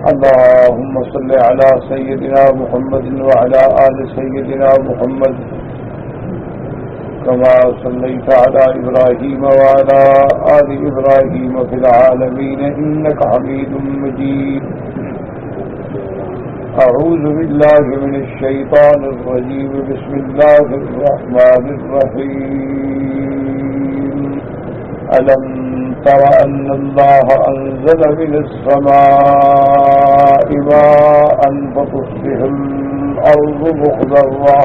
اللهم صل على سيدنا محمد وعلى آل سيدنا محمد كما صليت على إبراهيم وعلى آل إبراهيم في العالمين إنك حميد مجيد. أعوذ بالله من الشيطان الرجيم. بسم الله الرحمن الرحيم. ألم تر أن الله أنزل من السماء ماء فتصبح الأرض مخضرة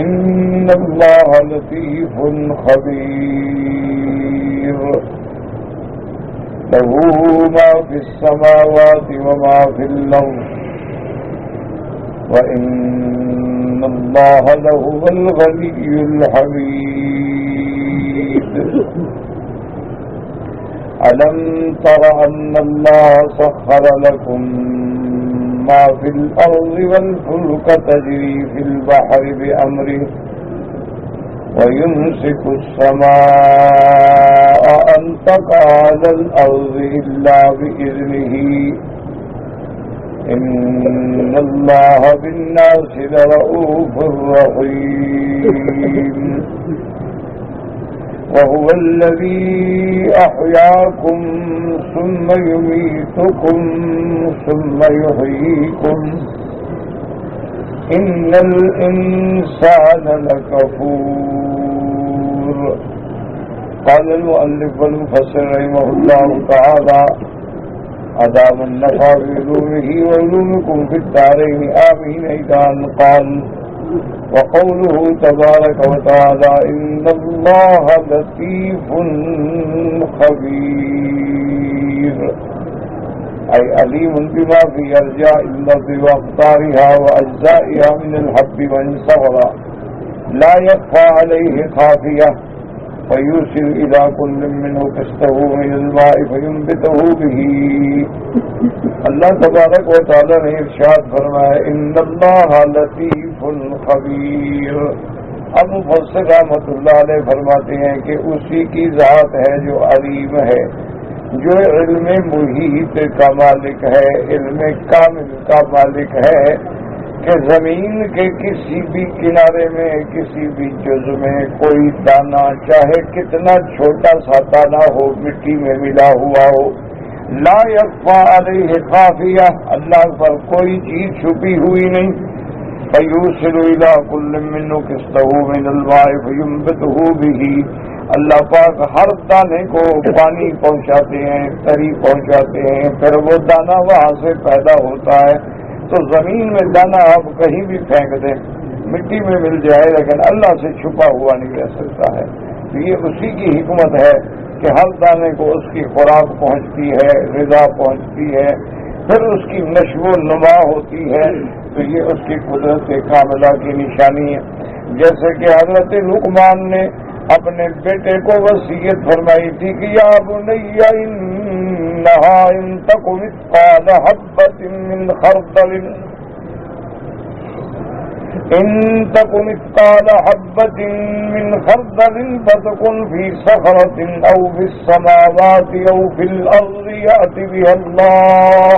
إن الله لطيف خبير له ما في السماوات وما في الأرض وإن الله لهو الغني الحميد. ألم تر أن الله سخر لكم ما في الأرض والفلك تجري في البحر بأمره ويمسك السماء أن تقع على الأرض إلا بإذنه إن الله بالناس لرؤوف رحيم. وهو الذي أحياكم ثم يميتكم ثم يحييكم إن الإنسان لكفور. قال المؤلف والمفسر رحمه الله تعالى أدام النفع بعلومه وعلومكم في الدارين آمين. إذا قال وقوله تبارك وتعالى إن الله لطيف خبير أي عليم بما في أرجاء الأرض وأقطارها وأجزائها من الحب والصغر لا يخفى عليه خافية فيرسل إلى كل منه قسطه من الماء فينبته به. اللہ تبارک و تعالی نے ارشاد فرمایا ان اللہ لطیف خبیر. اب مفسر رحمۃ اللہ علیہ فرماتے ہیں کہ اسی کی ذات ہے جو علیم ہے، جو علم محیط کا مالک ہے، علم کامل کا مالک ہے کہ زمین کے کسی بھی کنارے میں کسی بھی جزو میں کوئی دانہ چاہے کتنا چھوٹا سا دانہ ہو مٹی میں ملا ہوا ہو لا یخفی علیہ خافیہ، اللہ پر کوئی چیز چھپی ہوئی نہیں. فیوصل الی کل منہ قسطہ من الماء فینبتہ بہ. اللہ پاک ہر دانے کو پانی پہنچاتے ہیں، تری پہنچاتے ہیں، پھر وہ دانہ وہاں سے پیدا ہوتا ہے. تو زمین میں دانہ آپ کہیں بھی پھینک دیں مٹی میں مل جائے لیکن اللہ سے چھپا ہوا نہیں رہ سکتا ہے. یہ اسی کی حکمت ہے کہ ہر دانے کو اس کی خوراک پہنچتی ہے، غذا پہنچتی ہے، پھر اس کی نشو و نما ہوتی ہے. تو یہ اس کی قدرت کاملہ کی نشانی ہے. جیسے کہ حضرت لقمان نے اپنے بیٹے کو وصیت فرمائی تھی کہ یا بنی انہا ان تک مثقال حبۃ من خردل إن تك مثقال حبة من خردل فتكن في صخرة أو في السماوات أو في الأرض يأت بها الله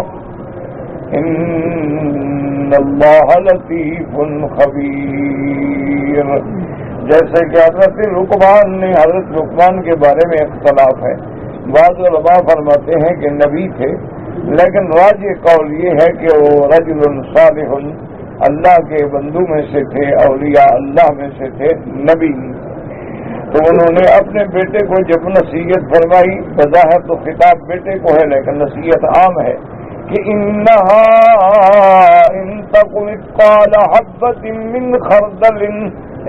إن الله لطيف خبير. جیسے کہ حضرت لقمان کے بارے میں اختلاف ہے. بعض علماء فرماتے ہیں کہ نبی تھے، لیکن راجح قول یہ ہے کہ وہ رجل صالح اللہ کے بندوں میں سے تھے، اولیاء اللہ میں سے تھے، نبی. تو انہوں نے اپنے بیٹے کو جب نصیحت فرمائی، بظاہر تو خطاب بیٹے کو ہے لیکن نصیحت عام ہے کہ انہا ان تک مثقال حبۃ من خردل،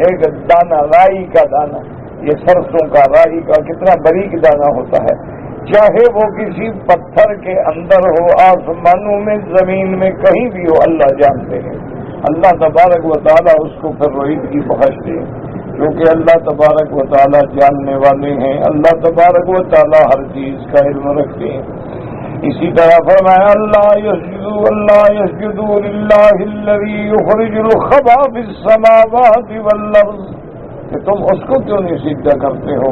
ایک دانہ رائی کا دانہ، یہ سرسوں کا رائی کا کتنا باریک دانہ ہوتا ہے، چاہے وہ کسی پتھر کے اندر ہو، آسمانوں میں، زمین میں، کہیں بھی ہو، اللہ جانتے ہیں. اللہ تبارک و تعالیٰ اس کو پھر رویدگی بخش دے، کیونکہ اللہ تبارک و تعالیٰ جاننے والے ہیں. اللہ تبارک و تعالیٰ ہر چیز کا علم رکھتے ہیں. اسی طرح فرمایا اللہ یسجدوا للہ الذی یخرج الخبا فی السماوات والارض، کہ تم اس کو کیوں نہیں سجدہ کرتے ہو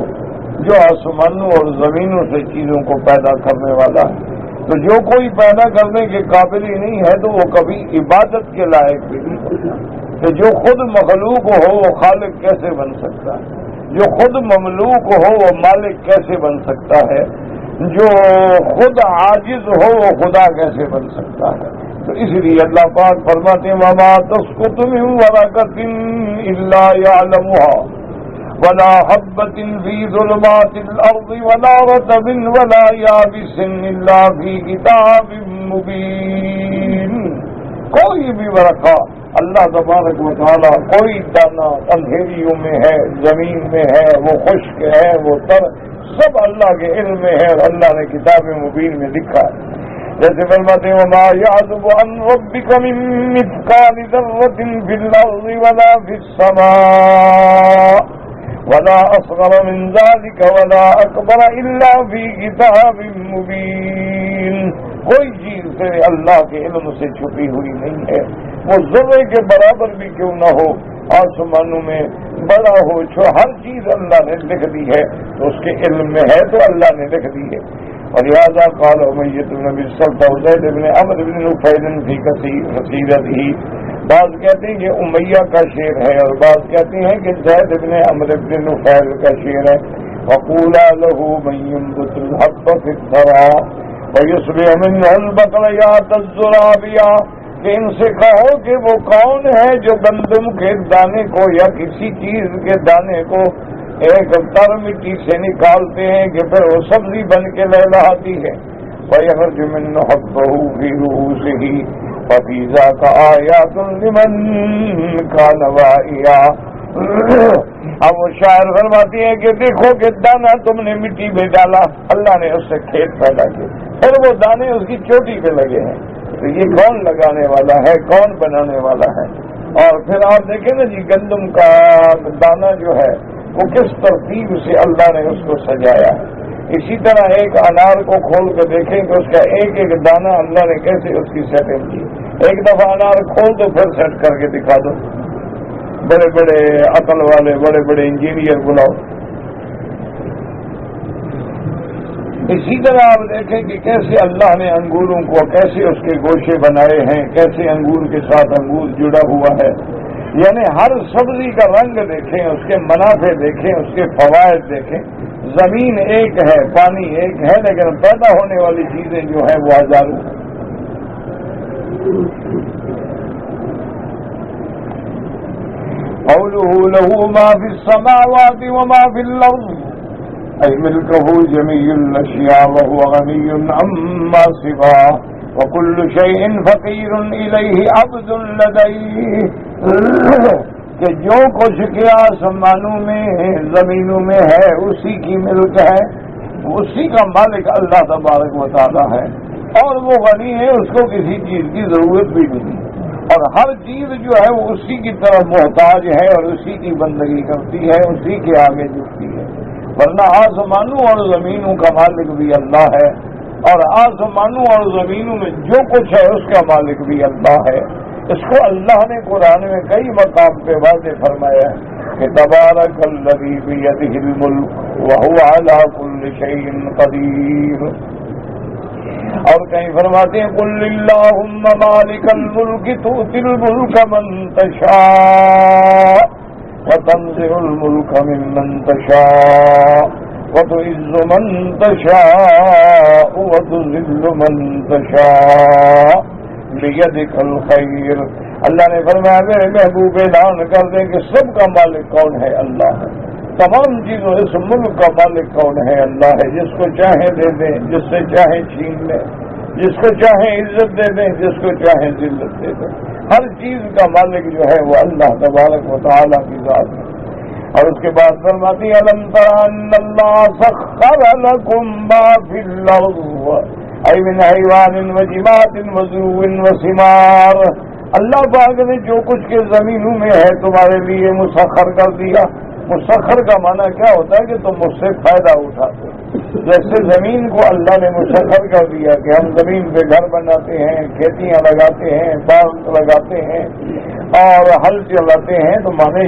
جو آسمانوں اور زمینوں سے چیزوں کو پیدا کرنے والا ہے. تو جو کوئی پیدا کرنے کے قابل ہی نہیں ہے تو وہ کبھی عبادت کے لائق بھی نہیں ہوتا. کہ جو خود مخلوق ہو وہ خالق کیسے بن سکتا ہے؟ جو خود مملوک ہو وہ مالک کیسے بن سکتا ہے؟ جو خود عاجز ہو وہ خدا کیسے بن سکتا ہے؟ تو اس لیے اللہ پاک فرماتے ہیں وما تسقط من ورقة إلا يعلمها ولا حبة في ظلمات الأرض ولا رطب ولا يابس إلا في كتاب مبين. کوئی بھی ورقہ اللہ تبارک و تعالیٰ، کوئی دانہ اندھیریوں میں ہے، زمین میں ہے، وہ خشک ہے، وہ تر، سب اللہ کے علم میں ہے اور اللہ نے کتاب مبین میں لکھا ہے. جیسے فرماتے ہیں وما يعزب عن ربك من مثقال ذرة في الأرض ولا في السماء ولا أصغر من ذلك ولا أكبر إلا في كتاب مبين. کوئی چیز سے اللہ کے علم سے چھپی ہوئی نہیں ہے، وہ ذرے کے برابر بھی کیوں نہ ہو، آسمانوں میں بڑا ہو، ہر چیز اللہ نے لکھ دی ہے، تو اس کے علم میں ہے تو اللہ نے لکھ دی ہے. اور لہٰذا قال امیۃ بن ابی الصلت زید بن عمرو بن نفیل فی قصیدتہ، بعض کہتے ہیں کہ امیہ کا شعر ہے اور بعض کہتے ہیں کہ زید بن عمرو بن نفیل کا شعر ہے. وقولا له من ينبت الحب في الثرى ويصبح منه البقليات الزرابية، کہ ان سے کہو کہ وہ کون ہے جو گندم کے دانے کو یا کسی چیز کے دانے کو ایک تر مٹی سے نکالتے ہیں کہ پھر وہ سبزی بن کے لہلاتی ہے. وَيَخْرُجُ مِنْهُ حَبُّهُ فِي رُءُوسِهِ فَفِي ذَاكَ آيَاتٌ لِمَنْ كَانَ وَاعِيًا. اب وہ شاعر فرماتی ہے کہ دیکھو کہ دانا تم نے مٹی میں ڈالا، اللہ نے اس سے کھیت پیدا کیا، پھر وہ دانے اس کی چوٹی پہ لگے ہیں، تو یہ کون لگانے والا ہے، کون بنانے والا ہے؟ اور پھر آپ دیکھیں نا جی گندم کا دانا جو ہے وہ کس ترتیب سے اللہ نے اس کو سجایا ہے. اسی طرح ایک انار کو کھول کے دیکھیں کہ اس کا ایک ایک دانہ اللہ نے کیسے اس کی سیٹنگ کی. ایک دفعہ انار کھول دو پھر سیٹ کر کے دکھا دو، بڑے بڑے عقل والے بڑے بڑے انجینئر بلاؤ. اسی طرح آپ دیکھیں کہ کیسے اللہ نے انگوروں کو، کیسے اس کے گوشے بنائے ہیں، کیسے انگور کے ساتھ انگور جڑا ہوا ہے. یعنی ہر سبزی کا رنگ دیکھیں، اس کے منافع دیکھیں، اس کے فوائد دیکھیں. زمین ایک ہے، پانی ایک ہے، لیکن پیدا ہونے والی چیزیں جو ہیں وہ ہزاروں ہیں. قوله له ما في السماوات وما في الأرض أي ملكه جميع الأشياء وهو غني عما سواه وكل شيء فقير إليه عبد لديه. کہ جو کچھ کے آسمانوں میں زمینوں میں ہے اسی کی ملک ہے، اسی کا مالک اللہ تبارک و تعالی ہے، اور وہ غنی ہے، اس کو کسی چیز کی ضرورت بھی نہیں، اور ہر چیز جو ہے وہ اسی کی طرف محتاج ہے اور اسی کی بندگی کرتی ہے، اسی کے آگے جھکتی ہے. ورنہ آسمانوں اور زمینوں کا مالک بھی اللہ ہے، اور آسمانوں اور زمینوں میں جو کچھ ہے اس کا مالک بھی اللہ ہے. اس کو اللہ نے قرآن میں کئی مقام پہ واضح فرمایا ہے کہ تبارک الذی بیدہ الملک وہو علی کل شیء قدیر. اور کہیں فرماتے ہیں قل اللہم مالک الملک تؤتی الملک من تشاء وتنزع الملک ممن تشاء وتعز من تشاء وتذل من تشاء بیدک الخیر. اللہ نے فرمایا میرے محبوب اعلان کر دیں کہ سب کا مالک کون ہے؟ اللہ ہے. تمام چیزوں اس ملک کا مالک کون ہے؟ اللہ ہے. جس کو چاہے دے دیں، جس سے چاہے چھین لیں، جس کو چاہے عزت دے دیں، جس کو چاہے ذلت دے دیں. ہر چیز کا مالک جو ہے وہ اللہ تبارک و تعالیٰ کی ذات ہے. اور اس کے بعد فرماتی الم تر ان اللہ سخر لکم ما فی الارض ای من حیوان وجماد وزرو وثمار. اللہ پاک نے جو کچھ کے زمینوں میں ہے تمہارے لیے مسخر کر دیا. مسخر کا معنی کیا ہوتا ہے کہ تم اس سے فائدہ اٹھاتے. جیسے زمین کو اللہ نے مسخر کر دیا کہ ہم زمین پہ گھر بناتے ہیں، کھیتیاں لگاتے ہیں، باغ لگاتے ہیں اور ہل چلاتے ہیں، تو مانے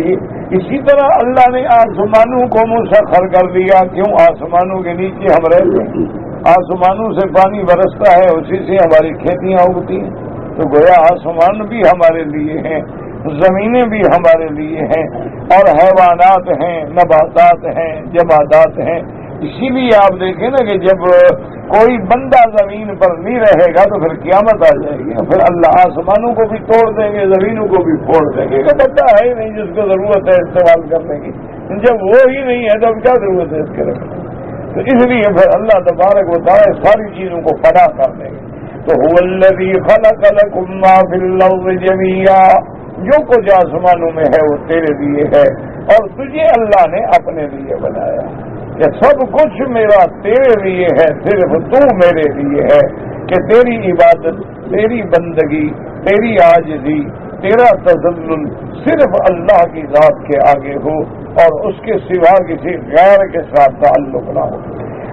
اسی طرح اللہ نے آسمانوں کو مسخر کر دیا. کیوں؟ آسمانوں کے نیچے ہم رہتے ہیں، آسمانوں سے پانی برستا ہے، اسی سے ہماری کھیتیاں اگتی ہیں، تو گویا آسمان بھی ہمارے لیے ہیں، زمینیں بھی ہمارے لیے ہیں، اور حیوانات ہیں، نباتات ہیں، جمادات ہیں۔ اسی لیے آپ دیکھیں نا کہ جب کوئی بندہ زمین پر نہیں رہے گا تو پھر قیامت آ جائے گی، پھر اللہ آسمانوں کو بھی توڑ دیں گے، زمینوں کو بھی پھوڑ دیں گے۔ کہ بندہ ہے ہی نہیں جس کو ضرورت ہے استعمال کرنے کی، جب وہ ہی نہیں ہے تو اب کیا ضرورت ہے اس کے رکھنے کی؟ تو اس لیے پھر اللہ تبارک و تعالی ساری چیزوں کو فنا کر دیں گے۔ تو هو الذی خلق لکم ما فی الارض جمیعا، جو کچھ آسمانوں میں ہے وہ تیرے لیے ہے، اور تجھے اللہ نے اپنے لیے بنایا کہ سب کچھ میرا تیرے لیے ہے، صرف تو میرے لیے ہے، کہ تیری عبادت، تیری بندگی، تیری عاجزی، تیرا تذلل صرف اللہ کی ذات کے آگے ہو اور اس کے سوا کسی غیر کے ساتھ تعلق نہ ہو۔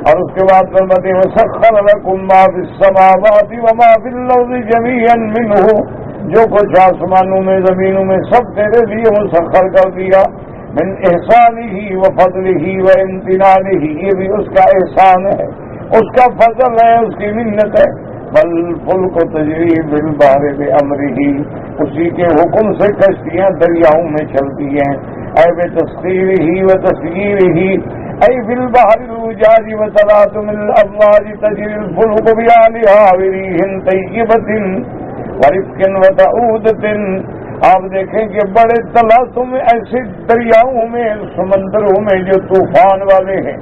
اور اس کے بعد فرماتے ہیں وَسَخَّرَ لَكُم مَّا فِي السَّمَاوَاتِ وَمَا فِي الْأَرْضِ جَمِيعًا مِّنْهُ، جو کچھ آسمانوں میں زمینوں میں سب تیرے لیے مسخر کر دیا، من احسانہ وفضلہ وامتنانہ، یہ بھی اس کا احسان ہے، اس کا فضل ہے، اس کی منت ہے۔ والفلک تجری بالبحر بامرہ، اسی کے حکم سے کشتیاں دریاؤں میں چلتی ہیں، اے بتسخیرہ وتسییرہ، اے بالبحر الوجاج وتلاطم الامواج تجری الفلک بأعلیہا بريح طیبۃ ورفق وتعودۃ۔ آپ دیکھیں کہ بڑے تلاطم ایسے دریاؤں میں، سمندروں میں جو طوفان والے ہیں،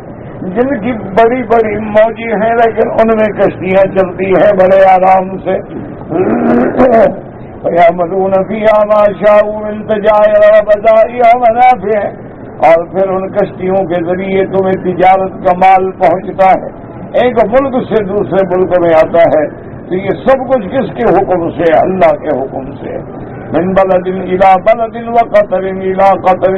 جن کی بڑی بڑی موجیں ہیں، لیکن ان میں کشتیاں چلتی ہیں بڑے آرام سے۔ وَيَعْمَلُونَ فِيهَا مَا شَاءُوا مِن تَجَائِرَ وَبَضَائِعَ وَمَنَافِعَ، اور پھر ان کشتیوں کے ذریعے تمہیں تجارت کا مال پہنچتا ہے، ایک ملک سے دوسرے ملک میں آتا ہے، تو یہ سب کچھ کس کے حکم سے؟ اللہ کے حکم سے۔ من بلد الى بلد وقطر الى قطر،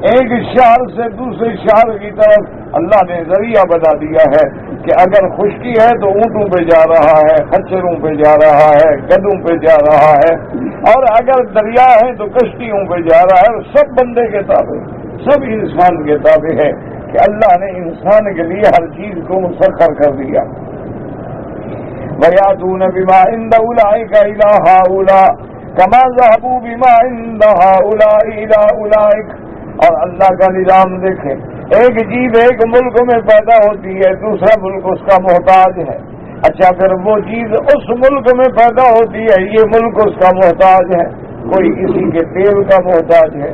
ایک شہر سے دوسرے شہر کی طرف اللہ نے ذریعہ بنا دیا ہے کہ اگر خشکی ہے تو اونٹوں پہ جا رہا ہے، خچروں پہ جا رہا ہے، گدوں پہ جا رہا ہے، اور اگر دریا ہے تو کشتیوں پہ جا رہا ہے۔ سب بندے کے تابع، سب انسان کے تابع ہے کہ اللہ نے انسان کے لیے ہر چیز کو مسخر کر دیا۔ وَيَأْتُونَ بِمَا عِندَ أُولَٰئِكَ إِلَىٰ هَٰؤُلَاءِ کما ذهبوا بما عند هؤلاء الى اولئک۔ اور اللہ کا نظام دیکھیں، ایک چیز ایک ملک میں پیدا ہوتی ہے، دوسرا ملک اس کا محتاج ہے، اچھا پھر وہ چیز اس ملک میں پیدا ہوتی ہے، یہ ملک اس کا محتاج ہے، کوئی کسی کے تیل کا محتاج ہے،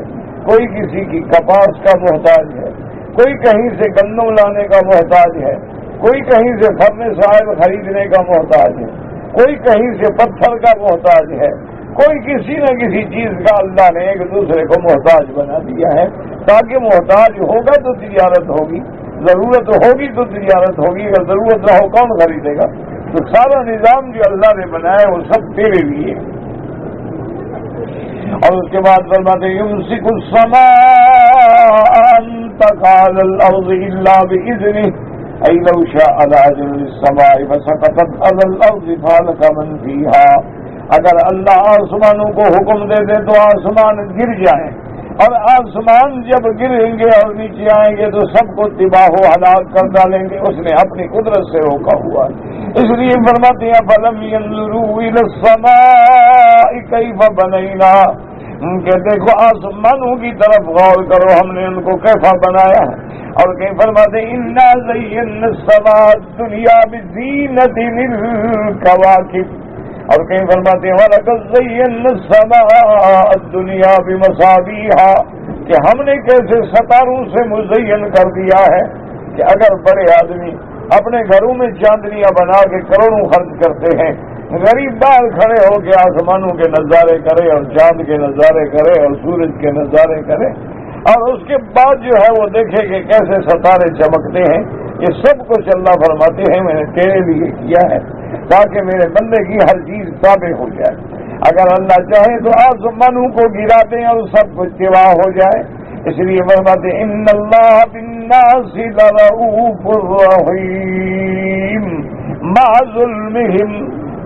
کوئی کسی کی کپاس کا محتاج ہے، کوئی کہیں سے گندم لانے کا محتاج ہے، کوئی کہیں سے فرنس آئل خریدنے کا محتاج ہے، کوئی کہیں سے پتھر کا محتاج ہے، کوئی کسی نہ کسی چیز کا اللہ نے ایک دوسرے کو محتاج بنا دیا ہے، تاکہ محتاج ہوگا تو تجارت ہوگی، ضرورت ہوگی تو تجارت ہوگی، اگر ضرورت نہ ہو کون خریدے گا؟ تو سارا نظام جو اللہ نے بنایا وہ سب تیرے لیے۔ اور اس کے بعد فرماتے ہیں یمسک السماء ان تقع علی الارض الا باذنہ، ای لو شاء لعجل السماء فسقطت علی الارض فهلك من فیہا، اگر اللہ آسمانوں کو حکم دے دے تو آسمان گر جائیں، اور آسمان جب گریں گے اور نیچے آئیں گے تو سب کو تباہ و ہلاک کر ڈالیں گے، اس نے اپنی قدرت سے روکا ہوا ہے۔ اس لیے فرماتے ہیں فَلَمْ يَنْظُرُوا إِلَى السَّمَاءِ كَيْفَ بَنَيْنَاهَا، کہ دیکھو آسمانوں کی طرف غور کرو، ہم نے ان کو کیسا بنایا ہے۔ اور کہیں فرماتے ہیں إِنَّا زَيَّنَّا السَّمَاءَ الدُّنْيَا بِزِينَةٍ الْكَوَاكِبِ، اور کہیں فرماتے ہیں وَلَقَدْ زَيَّنَّا السَّمَاءَ الدُّنْيَا بِمَصَابِيحَا، کہ ہم نے کیسے ستاروں سے مزین کر دیا ہے کہ اگر بڑے آدمی اپنے گھروں میں چاندنیاں بنا کے کروڑوں خرچ کرتے ہیں، غریب باہر کھڑے ہو کے آسمانوں کے نظارے کرے اور چاند کے نظارے کرے اور سورج کے نظارے کرے، اور اس کے بعد جو ہے وہ دیکھے کہ کیسے ستارے چمکتے ہیں، یہ سب کچھ اللہ فرماتے ہیں میں نے تیرے لیے کیا ہے تاکہ میرے بندے کی ہر چیز تابع ہو جائے۔ اگر اللہ چاہے تو آسمانوں کو گرا دیں اور سب کچھ تباہ ہو جائے۔ اس لیے فرماتے ہیں ان اللہ بالناس لرؤوف رحیم مع ظلمہم،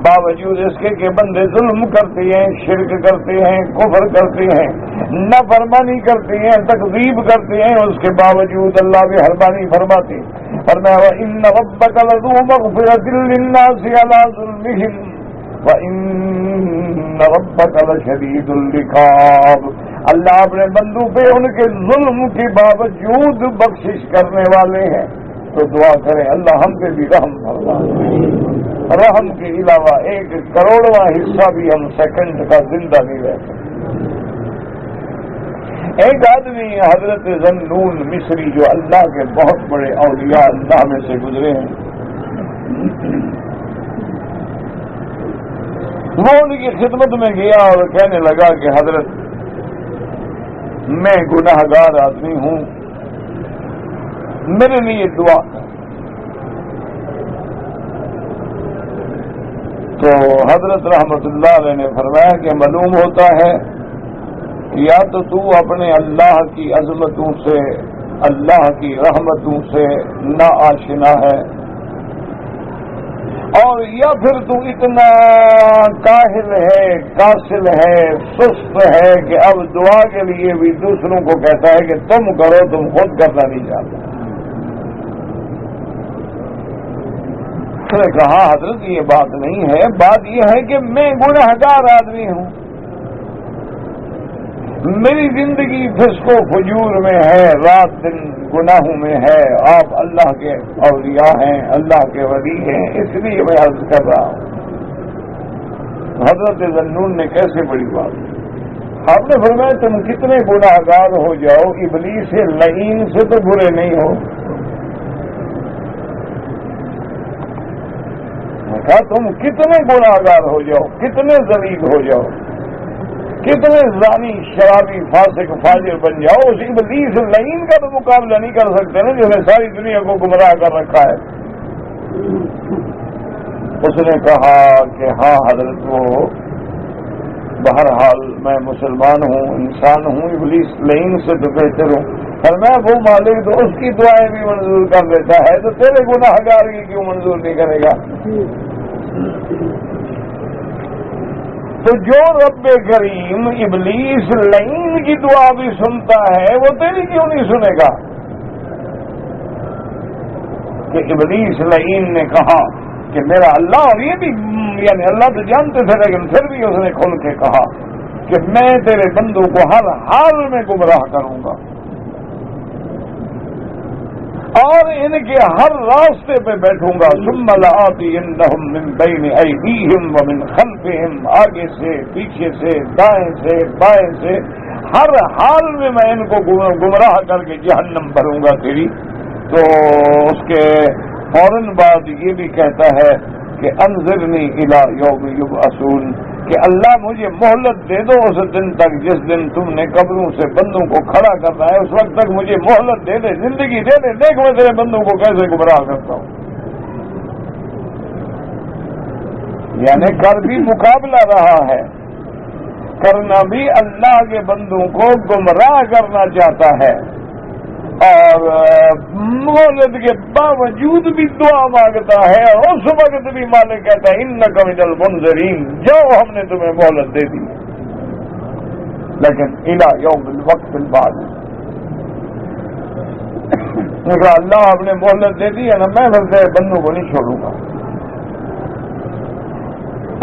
باوجود اس کے کہ بندے ظلم کرتے ہیں، شرک کرتے ہیں، کفر کرتے ہیں، نافرمانی کرتے ہیں، تکذیب کرتے ہیں، اس کے باوجود اللہ بھی مہربانی فرماتے ہیں۔ فرمایا وَإِنَّ رَبَّكَ لَذُو مَغْفِرَةٍ لِلنَّاسِ عَلَى ظُلْمِهِمْ وَإِنَّ رَبَّكَ لَشَدِيدُ الْعِقَابِ، اللہ اپنے بندوں پہ ان کے ظلم کے باوجود بخشش کرنے والے ہیں۔ تو دعا کریں اللہ ہم پہ بھی رحم فرما، رحم کے علاوہ 1 کروڑواں حصہ بھی ہم سیکنڈ کا زندہ نہیں رہ سکتے۔ ایک آدمی حضرت ذنون مصری جو اللہ کے بہت بڑے اولیاء اللہ میں سے گزرے ہیں، وہ ان کی خدمت میں گیا اور کہنے لگا کہ حضرت میں گناہ گار آدمی ہوں، میرے لیے دعا کر۔ تو حضرت رحمت اللہ علیہ نے فرمایا کہ معلوم ہوتا ہے یا تو اپنے اللہ کی عظمتوں سے، اللہ کی رحمتوں سے نا آشنا ہے، اور یا پھر تو اتنا کاہل ہے، کاسل ہے، سست ہے کہ اب دعا کے لیے بھی دوسروں کو کہتا ہے کہ تم کرو، تم خود کرنا نہیں چاہتے۔ اس نے کہا حضرت یہ بات نہیں ہے، بات یہ ہے کہ میں گنہگار آدمی ہوں، میری زندگی فسق و فجور میں ہے، رات دن گناہوں میں ہے، آپ اللہ کے اولیاء ہیں، اللہ کے ولی ہیں، اس لیے میں عرض کر رہا ہوں۔ حضرت ذنون نے کیسے بڑی بات، آپ نے فرمایا تم کتنے گناہگار ہو جاؤ، ابلیس لعین سے تو برے نہیں ہو۔ کہا تم کتنے گناہگار ہو جاؤ، کتنے ذلیل ہو جاؤ، کتنے زانی شرابی فاسق فاجر بن جاؤ، اس ابلیس لعین کا تو مقابلہ نہیں کر سکتے نا جس نے ساری دنیا کو گمراہ کر رکھا ہے۔ اس نے کہا کہ ہاں حضرت وہ بہرحال میں مسلمان ہوں، انسان ہوں، ابلیس لعین سے تو بہتر ہوں۔ اور میں وہ مالک تو اس کی دعائیں بھی منظور کر دیتا ہے تو تیرے گناہگار کی کیوں منظور نہیں کرے گا؟ تو جو رب کریم ابلیس لعین کی دعا بھی سنتا ہے وہ تیری کیوں نہیں سنے گا؟ کہ ابلیس لعین نے کہا کہ میرا اللہ، اور یہ بھی یعنی اللہ تو جانتے تھے لیکن پھر بھی اس نے کھل کے کہا کہ میں تیرے بندوں کو ہر حال میں گمراہ کروں گا اور ان کے ہر راستے پہ بیٹھوں گا۔ ثم لآتینہم من بین ایدیہم ومن خلفہم، آگے سے، پیچھے سے، دائیں سے، بائیں سے، ہر حال میں میں ان کو گمراہ کر کے جہنم بھروں گا تیری۔ تو اس کے فوراً بعد یہ بھی کہتا ہے کہ انظرنی الی یوم یبعثون، کہ اللہ مجھے مہلت دے دو اس دن تک جس دن تم نے قبروں سے بندوں کو کھڑا کرنا ہے، اس وقت تک مجھے مہلت دے دے، زندگی دے دے، دیکھ میں تیرے بندوں کو کیسے گمراہ کرتا ہوں۔ یعنی کر بھی مقابلہ رہا ہے، کرنا بھی اللہ کے بندوں کو گمراہ کرنا چاہتا ہے، اور مہلت کے باوجود بھی دعا مانگتا ہے، اور اس وقت بھی مالک کہتا ہے انک من المنذرین، جاؤ ہم نے تمہیں مہلت دے دی، لیکن الی یوم الوقت البعد، اللہ آپ نے مہلت دے دی ہے نا، میں پھر تیرے بندوں کو نہیں چھوڑوں گا۔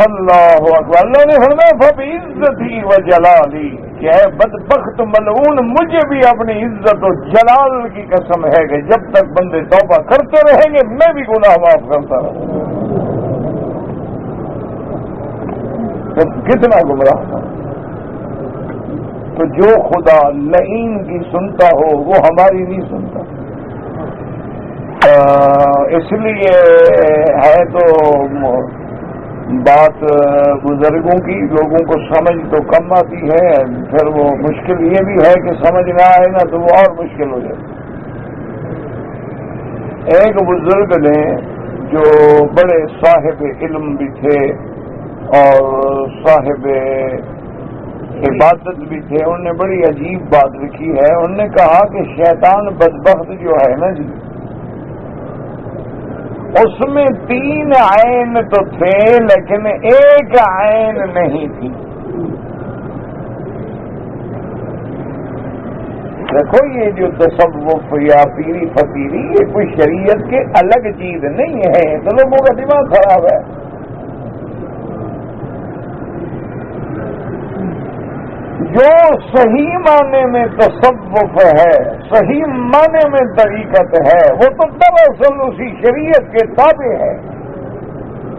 اللہ اکبر۔ اللہ نے فرمایا فبعزتی وجلالی، کہ اے بدبخت ملعون، مجھے بھی اپنی عزت و جلال کی قسم ہے کہ جب تک بندے توبہ کرتے رہیں گے میں بھی گناہ معاف کرتا رہوں گا۔ کتنا گمراہ تھا۔ تو جو خدا لعین کی سنتا ہو وہ ہماری نہیں سنتا، اس لیے ہے تو بات بزرگوں کی لوگوں کو سمجھ تو کم آتی ہے، پھر وہ مشکل یہ بھی ہے کہ سمجھ نہ آئے نا تو وہ اور مشکل ہو جائے۔ ایک بزرگ نے جو بڑے صاحب علم بھی تھے اور صاحب عبادت بھی تھے، انہوں نے بڑی عجیب بات لکھی ہے۔ انہوں نے کہا کہ شیطان بدبخت جو ہے نا جی، اس میں 3 عین تو تھے لیکن ایک عین نہیں تھی۔ دیکھو یہ جو تصوف یا پیری فقیری یہ کوئی شریعت کے الگ چیز نہیں ہے، تو لوگوں کا دماغ خراب ہے۔ جو صحیح معنی میں تصوف ہے، صحیح معنی میں طریقت ہے، وہ تو دراصل اسی شریعت کے تابع ہے،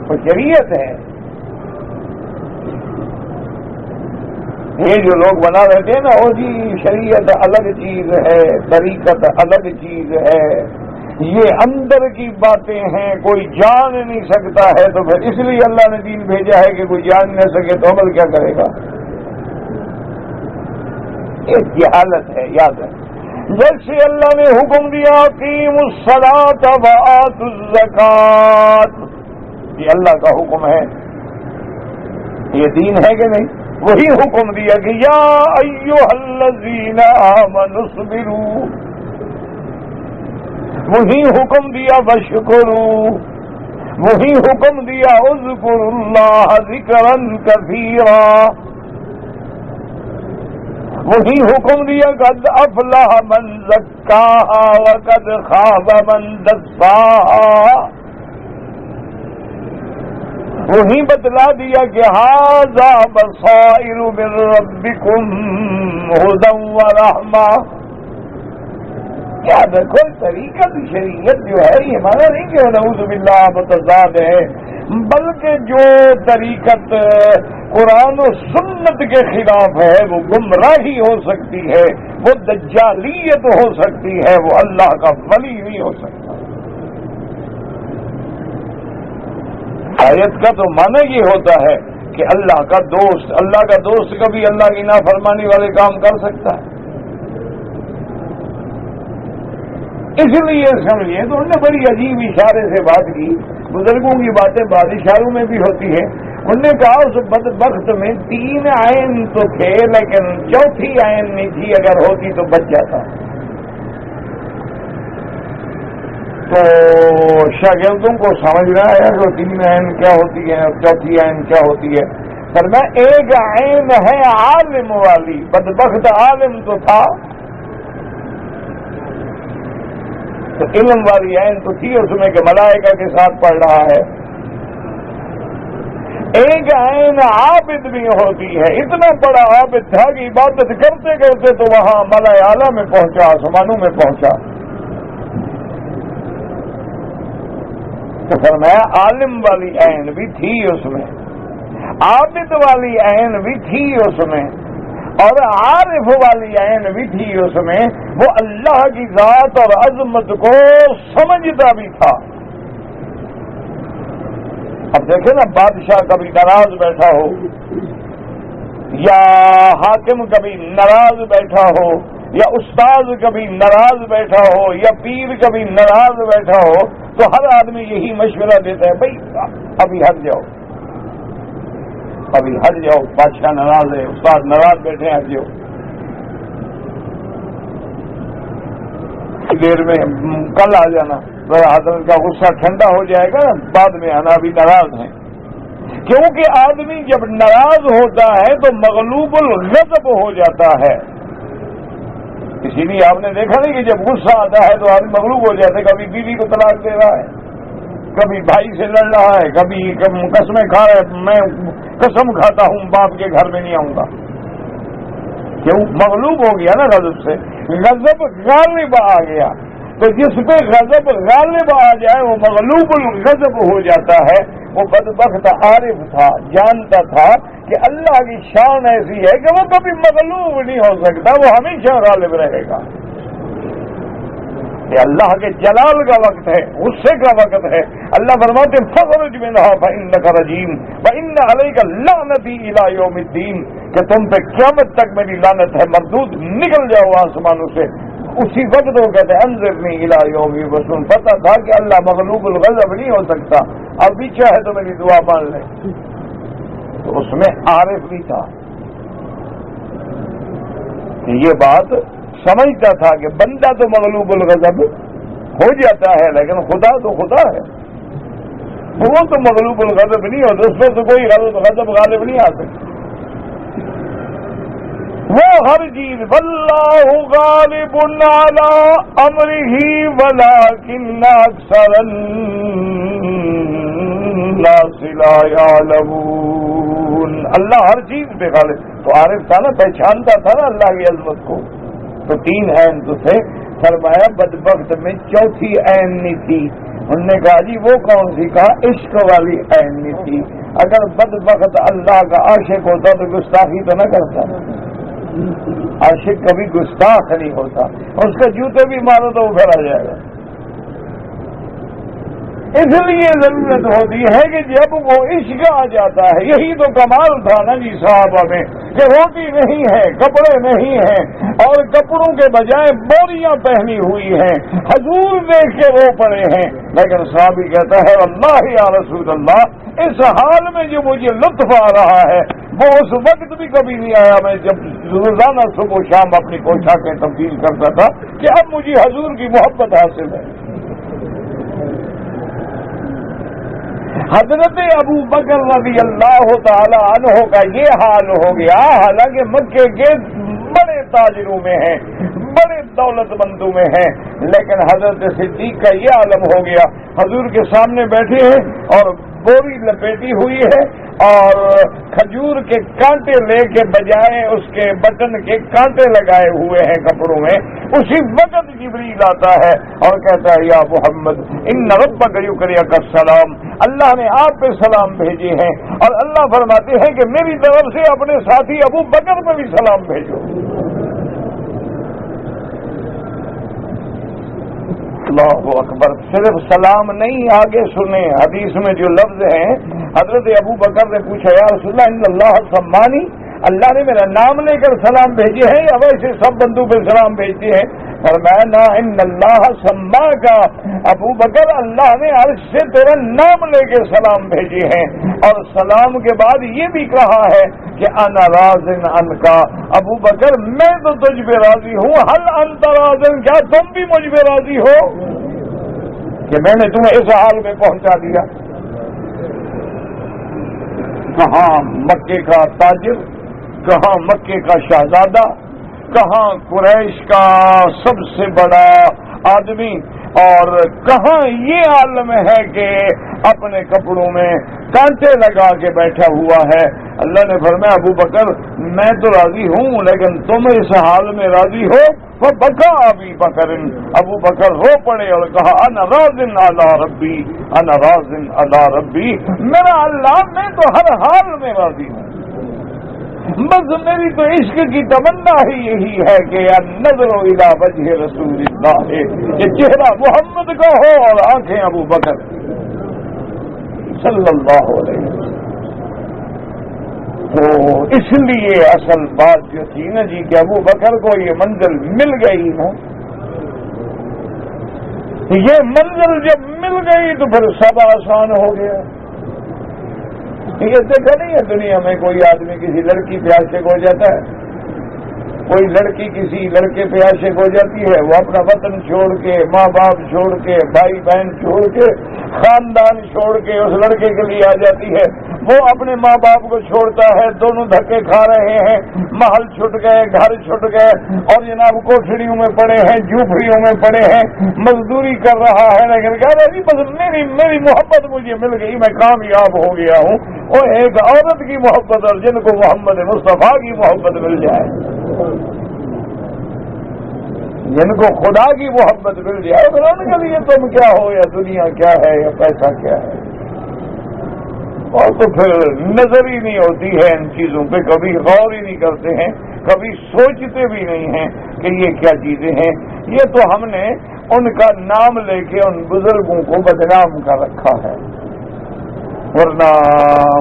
وہ شریعت ہے۔ یہ جو لوگ بنا رہتے ہیں نا، وہ جی شریعت الگ چیز ہے، طریقت الگ چیز ہے، یہ اندر کی باتیں ہیں، کوئی جان نہیں سکتا ہے، تو پھر اس لیے اللہ نے دین بھیجا ہے کہ کوئی جان نہ سکے تو عمل کیا کرے گا؟ ایک جہالت ہے، یاد ہے۔ جیسے اللہ نے حکم دیا اقیموا الصلاۃ وآتوا الزکوٰۃ، یہ اللہ کا حکم ہے، یہ دین ہے کہ نہیں؟ وہی حکم دیا کہ یا ایھا الذین آمنوا اصبروا، وہی حکم دیا واشکروا، وہی حکم دیا اذکروا اللہ ذکرا کثیرا، وہی حکم دیا قد افلح من زکاہا وقد خاب من دساہا، وہی بتلا دیا کہ ھذا بصائر من ربکم ھدی ورحمہ۔ کیا دیکھو طریقت شریعت جو ہے یہ مانا نہیں کہ نعوذ باللہ متضاد ہے، بلکہ جو طریقت قرآن و سنت کے خلاف ہے وہ گمراہی ہو سکتی ہے، وہ دجالیت ہو سکتی ہے، وہ اللہ کا ولی نہیں ہو سکتا۔ آیت کا تو معنی یہ ہوتا ہے کہ اللہ کا دوست کبھی اللہ کی نافرمانی والے کام کر سکتا ہے۔ اس لیے سمجھیے تو انہوں نے بڑی عجیب اشارے سے بات کی، بزرگوں کی باتیں بعض اشاروں میں بھی ہوتی ہیں۔ انہوں نے کہا اس بدبخت میں 3 عین تو تھے لیکن 4تھی عین نہیں تھی، اگر ہوتی تو بچ جاتا۔ تو شاگردوں کو سمجھنا ہے کہ 3 عین کیا ہوتی ہے اور 4تھی عین کیا ہوتی ہے۔ فرمایا ایک عین ہے عالم والی، بدبخت عالم تو تھا تو علم والی عین تو تھی اس میں کہ ملائکہ کے ساتھ پڑھ رہا ہے۔ ایک عین عابد بھی ہوتی ہے، اتنا بڑا عابد تھا کہ عبادت کرتے کرتے تو وہاں ملائے اعلیٰ میں پہنچا، آسمانوں میں پہنچا۔ تو فرمایا عالم والی عین بھی تھی اس میں، عابد والی عین بھی تھی اس میں، اور عارف والی عین بھی تھی اس میں، وہ اللہ کی ذات اور عظمت کو سمجھتا بھی تھا۔ اب دیکھیں نا، بادشاہ کبھی ناراض بیٹھا ہو یا حاکم کبھی ناراض بیٹھا ہو یا استاد کبھی ناراض بیٹھا ہو یا پیر کبھی ناراض بیٹھا ہو تو ہر آدمی یہی مشورہ دیتا ہے، بھائی ابھی ہٹ جاؤ، ابھی ہٹ جاؤ، بادشاہ ناراض ہے، استاد ناراض بیٹھے ہیں، ہٹ جاؤ، دیر میں کل آ جانا، حضرت کا غصہ ٹھنڈا ہو جائے گا، بعد میں آنا، ابھی ناراض ہیں۔ کیونکہ آدمی جب ناراض ہوتا ہے تو مغلوب الغضب ہو جاتا ہے۔ اسی لیے آپ نے دیکھا نہیں کہ جب غصہ آتا ہے تو آدمی مغلوب ہو جاتا ہے، کبھی بیوی کو طلاق دے رہا ہے، کبھی بھائی سے لڑ رہا ہے، کبھی قسمیں کھا رہا ہے، میں قسم کھاتا ہوں باپ کے گھر میں نہیں آؤں گا۔ کیوں؟ مغلوب ہو گیا نا غضب سے، غضب غالب آ گیا، تو جس پہ غضب غالب آ جائے وہ مغلوب الغضب ہو جاتا ہے۔ وہ بدبخت عارف تھا، جانتا تھا کہ اللہ کی شان ایسی ہے کہ وہ کبھی مغلوب نہیں ہو سکتا، وہ ہمیشہ غالب رہے گا۔ یہ اللہ کے جلال کا وقت ہے، غصے کا وقت ہے۔ اللہ فرماتے ہیں فَخْرُجْ مِنْهَا فَإِنَّكَ رَجِيمٌ وَإِنَّ عَلَيْكَ لَعْنَتِي إِلَىٰ يَوْمِ الدِّينِ، کہ تم پہ قیامت تک میری لعنت ہے، مردود، نکل جاؤ آسمانوں سے۔ اسی وقت وہ کہتے ہیں انظرنی الی یوم یبعثون، پتہ تھا کہ اللہ مغلوب الغضب نہیں ہو سکتا، اب بھی چاہے تو میری دعا مان لے۔ تو اس میں عارف بھی تھا کہ یہ بات سمجھتا تھا کہ بندہ تو مغلوب الغضب ہو جاتا ہے لیکن خدا تو خدا ہے، وہ تو مغلوب الغضب نہیں ہوتا، اس میں تو کوئی غضب غالب نہیں آ سکتا۔ وہ ہر چیز واللہ غالب علی امرہ ولکن اکثر الناس لا یعلمون. اللہ ہر چیز پہ غالب. تو عارف تھا نا, پہچانتا تھا نا اللہ کی عظمت کو. تو تین عین تو تھے. فرمایا بدبخت میں چوتھی عین نہیں تھی. انہوں نے کہا جی وہ کون سی؟ کہا عشق والی عین نہیں تھی. اگر بدبخت اللہ کا عاشق ہوتا تو گستاخی تو نہ کرتا. عاشق کبھی گستاخ نہیں ہوتا. اس کا جوتے بھی مارو تو وہ پھر آ جائے گا. اس لیے ضرورت ہوتی ہے کہ جب وہ عشق آ جاتا ہے. یہی تو کمال تھا نا جی صحابہ میں کہ روٹی نہیں ہے, کپڑے نہیں ہیں, اور کپڑوں کے بجائے بوریاں پہنی ہوئی ہیں. حضور دیکھ کے رو پڑے ہیں. لیکن صحابی کہتا ہے اللہ یا رسول اللہ, اس حال میں جو مجھے لطف آ رہا ہے وہ اس وقت بھی کبھی نہیں آیا میں جب روزانہ صبح و شام اپنی پوشاکیں تبدیل کرتا تھا کہ اب مجھے حضور کی محبت حاصل ہے. حضرت ابو بکر رضی اللہ تعالی عنہ کا یہ حال ہو گیا. حالانکہ مکے کے بڑے تاجروں میں ہیں, بڑے دولت مندوں میں ہیں, لیکن حضرت صدیق کا یہ عالم ہو گیا. حضور کے سامنے بیٹھے ہیں اور بوری لپیٹی ہوئی ہے اور کھجور کے کانٹے لے کے بجائے اس کے بٹن کے کانٹے لگائے ہوئے ہیں کپڑوں میں. اسی وقت جبریل آتا ہے اور کہتا ہے یا محمد ان ربک یکرمک السلام, اللہ نے آپ پہ سلام بھیجے ہیں. اور اللہ فرماتے ہیں کہ میری طرف سے اپنے ساتھی ابو بکر پہ بھی سلام بھیجو. اللہ اکبر. صرف سلام نہیں, آگے سنیں حدیث میں جو لفظ ہیں. حضرت ابو بکر نے پوچھا یا رسول اللہ ان اللہ سمانی, اللہ نے میرا نام لے کر سلام بھیجے ہیں یا ویسے سب بندوں پہ سلام بھیجتے ہیں؟ فرمایا نا ان اللہ سما کا ابو بکر, اللہ نے عرش سے تیرا نام لے کے سلام بھیجے ہیں. اور سلام کے بعد یہ بھی کہا ہے کہ انا راضٍ عنک, ابو بکر میں تو تجھ پہ راضی ہوں. هل انت راضٍ, کیا تم بھی مجھ پہ راضی ہو کہ میں نے تمہیں اس حال میں پہنچا دیا؟ کہاں مکے کا تاجر, کہاں مکے کا شہزادہ, کہاں قریش کا سب سے بڑا آدمی, اور کہاں یہ عالم ہے کہ اپنے کپڑوں میں کانٹے لگا کے بیٹھا ہوا ہے. اللہ نے فرمایا ابو بکر میں تو راضی ہوں لیکن تم اس حال میں راضی ہو؟ وہ بکا ابی بکر, ابو بکر رو پڑے اور کہا انا راضٍ علی ربی, انا راضٍ علی ربی, میرا اللہ میں تو ہر حال میں راضی ہوں. بس میری تو عشق کی تمنا ہی یہی ہے کہ نظر الی وجہ رسول اللہ, کہ چہرہ محمد کا ہو اور آنکھیں ابو بکر صلی اللہ علیہ وسلم. تو اس لیے اصل بات جو تھی نا جی کہ ابو بکر کو یہ منزل مل گئی نا, یہ منزل جب مل گئی تو پھر سب آسان ہو گیا. یہ دیکھا نہیں ہے دنیا میں کوئی آدمی کسی لڑکی پہ عاشق ہو جاتا ہے, کوئی لڑکی کسی لڑکے پہ عاشق ہو جاتی ہے, وہ اپنا وطن چھوڑ کے, ماں باپ چھوڑ کے, بھائی بہن چھوڑ کے, خاندان چھوڑ کے اس لڑکے کے لیے آ جاتی ہے. وہ اپنے ماں باپ کو چھوڑتا ہے, دونوں دھکے کھا رہے ہیں, محل چھٹ گئے, گھر چھٹ گئے, اور جناب کوٹھڑیوں میں پڑے ہیں, جھوپڑیوں میں پڑے ہیں, مزدوری کر رہا ہے, لیکن کہہ رہا جی بس میری محبت مجھے مل گئی, میں کامیاب ہو گیا ہوں. وہ ایک عورت کی محبت اور جن کو محمد مصطفیٰ کی محبت مل جائے, جن کو خدا کی محبت مل جائے, پھر ان کے لیے تم کیا ہو یا دنیا کیا ہے یا پیسہ کیا ہے. اور تو پھر نظر ہی نہیں ہوتی ہے ان چیزوں پہ, کبھی غور ہی نہیں کرتے ہیں, کبھی سوچتے بھی نہیں ہیں کہ یہ کیا چیزیں ہیں. یہ تو ہم نے ان کا نام لے کے ان بزرگوں کو بدنام کر رکھا ہے. ورنہ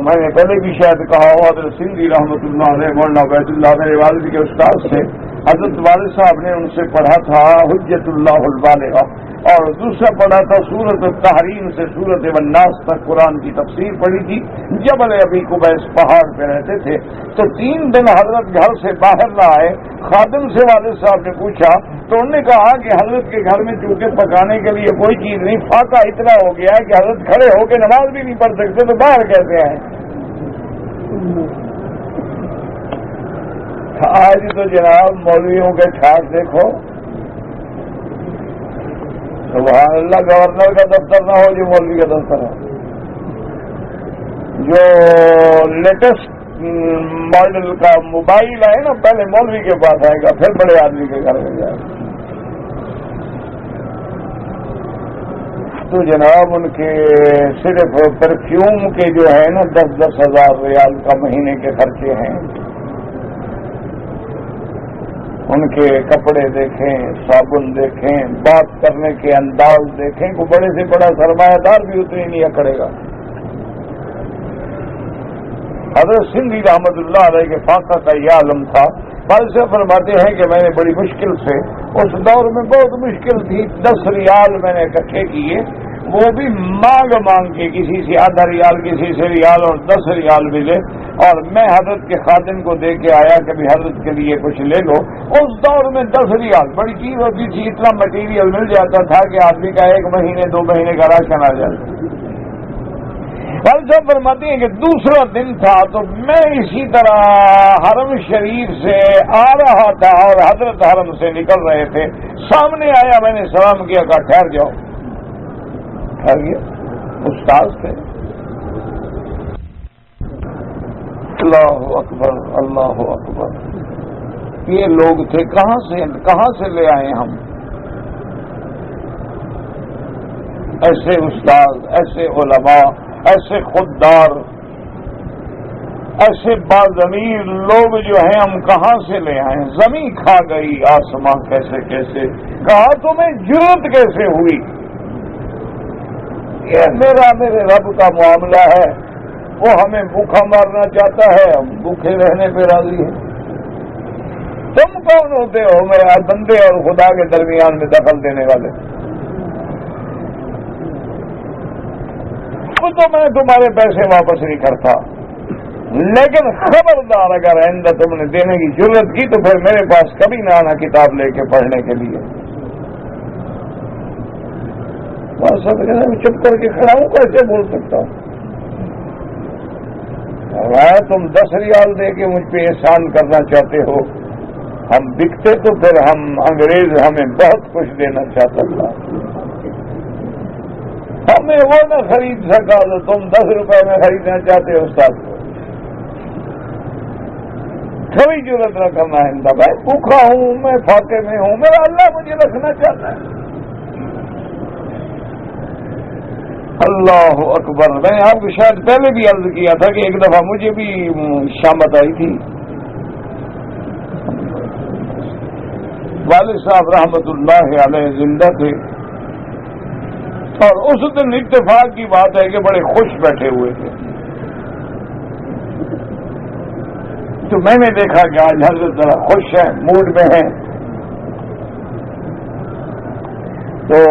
میں نے پہلے بھی شاید کہا ہوا حضرت سندھی رحمۃ اللہ علیہ مولانا عبید اللہ میرے والد کے استاد سے, حضرت والد صاحب نے ان سے پڑھا تھا حجت اللہ البالغہ, اور دوسرا پڑھا تھا سورت التحریم سے سورت والناس تک قرآن کی تفسیر پڑھی تھی. جبل ابی قبیس پہاڑ پہ رہتے تھے, تو 3 دن حضرت گھر سے باہر نہ آئے. خادم سے والد صاحب نے پوچھا تو انہوں نے کہا کہ حضرت کے گھر میں چونکہ پکانے کے لیے کوئی چیز نہیں, فاقہ اتنا ہو گیا ہے کہ حضرت کھڑے ہو کے نماز بھی نہیں پڑھ سکتے, تو باہر کیسے آئے؟ آج تو جناب مولویوں کے ٹھاٹ دیکھو، سبحان اللہ، گورنر کا دفتر نہ ہو جو مولوی کا دفتر ہو، جو لیٹسٹ ماڈل کا موبائل آئے نا پہلے مولوی کے پاس آئے گا، پھر بڑے آدمی کے گھر میں جائے گا۔ تو جناب ان کے صرف پرفیوم کے جو ہے نا 10-10 ہزار ریال کا مہینے کے خرچے ہیں، ان کے کپڑے دیکھیں، صابن دیکھیں، بات کرنے کے انداز دیکھیں، کوئی بڑے سے بڑا سرمایہ دار بھی اتنی نہیں اکڑے گا۔ حضرت سندھی رحمت اللہ علیہ کے فاقہ کا یہ عالم تھا، فلسفہ فرماتے ہیں کہ میں نے بڑی مشکل سے، اس دور میں بہت مشکل تھی، 10 ریال میں نے اکٹھے کیے، وہ بھی مانگ کے، کسی سے آدھا ریال، کسی سے ریال، اور 10 ریال ملے، اور میں حضرت کے خادم کو دے کے آیا کہ بھی حضرت کے لیے کچھ لے لو۔ اس دور میں 10 ریال بڑی چیز ہوتی تھی، اتنا مٹیریل مل جاتا تھا کہ آدمی کا 1 مہینے 2 مہینے کا راشن آ جاتا۔ فلسفہ فرماتے ہیں کہ دوسرا دن تھا تو میں اسی طرح حرم شریف سے آ رہا تھا اور حضرت حرم سے نکل رہے تھے، سامنے آیا، میں نے سلام کیا، کہا ٹھہر جاؤ، ٹھہر گیا، استاد تھے۔ اللہ اکبر، اللہ اکبر، یہ لوگ تھے، کہاں سے لے آئے ہم ایسے استاد، ایسے علماء، ایسے خوددار، ایسے باضمیر لوگ جو ہیں ہم کہاں سے لے آئے؟ زمین کھا گئی، آسمان کیسے کیسے، کہا تمہیں جرأت کیسے ہوئی؟ یہ میرے رب کا معاملہ ہے، وہ ہمیں بھوکا مارنا چاہتا ہے، ہم بھوکے رہنے پہ راضی ہیں۔ تم کون ہوتے ہو میرے بندے اور خدا کے درمیان میں دخل دینے والے؟ تو میں تمہارے پیسے واپس نہیں کرتا، لیکن خبردار اگر آئندہ تم نے دینے کی ضرورت کی تو پھر میرے پاس کبھی نہ آنا کتاب لے کے پڑھنے کے لیے۔ میں چپ کر کے کھڑا ہوں، کیسے بول سکتا ہوں؟ تم 10 ریال دے کے مجھ پہ احسان کرنا چاہتے ہو، ہم بکتے تو پھر انگریز ہمیں بہت کچھ دینا چاہتا تھا، ہمیں وہ نہ خرید سکا تو تم 10 روپے میں خریدنا چاہتے ہو استاد کو۔ کبھی ضرورت نہ کرنا ہے، بھائی بھوکھا ہوں میں، فاقے میں ہوں، میرا اللہ مجھے رکھنا چاہتا ہے۔ اللہ اکبر، میں نے آپ کو شاید پہلے بھی عرض کیا تھا کہ ایک دفعہ مجھے بھی شامت آئی تھی، والد صاحب رحمت اللہ علیہ زندہ تھے، اور اس دن اتفاق کی بات ہے کہ بڑے خوش بیٹھے ہوئے تھے، تو میں نے دیکھا کہ آج حضرت ذرا خوش ہیں، موڈ میں ہیں، تو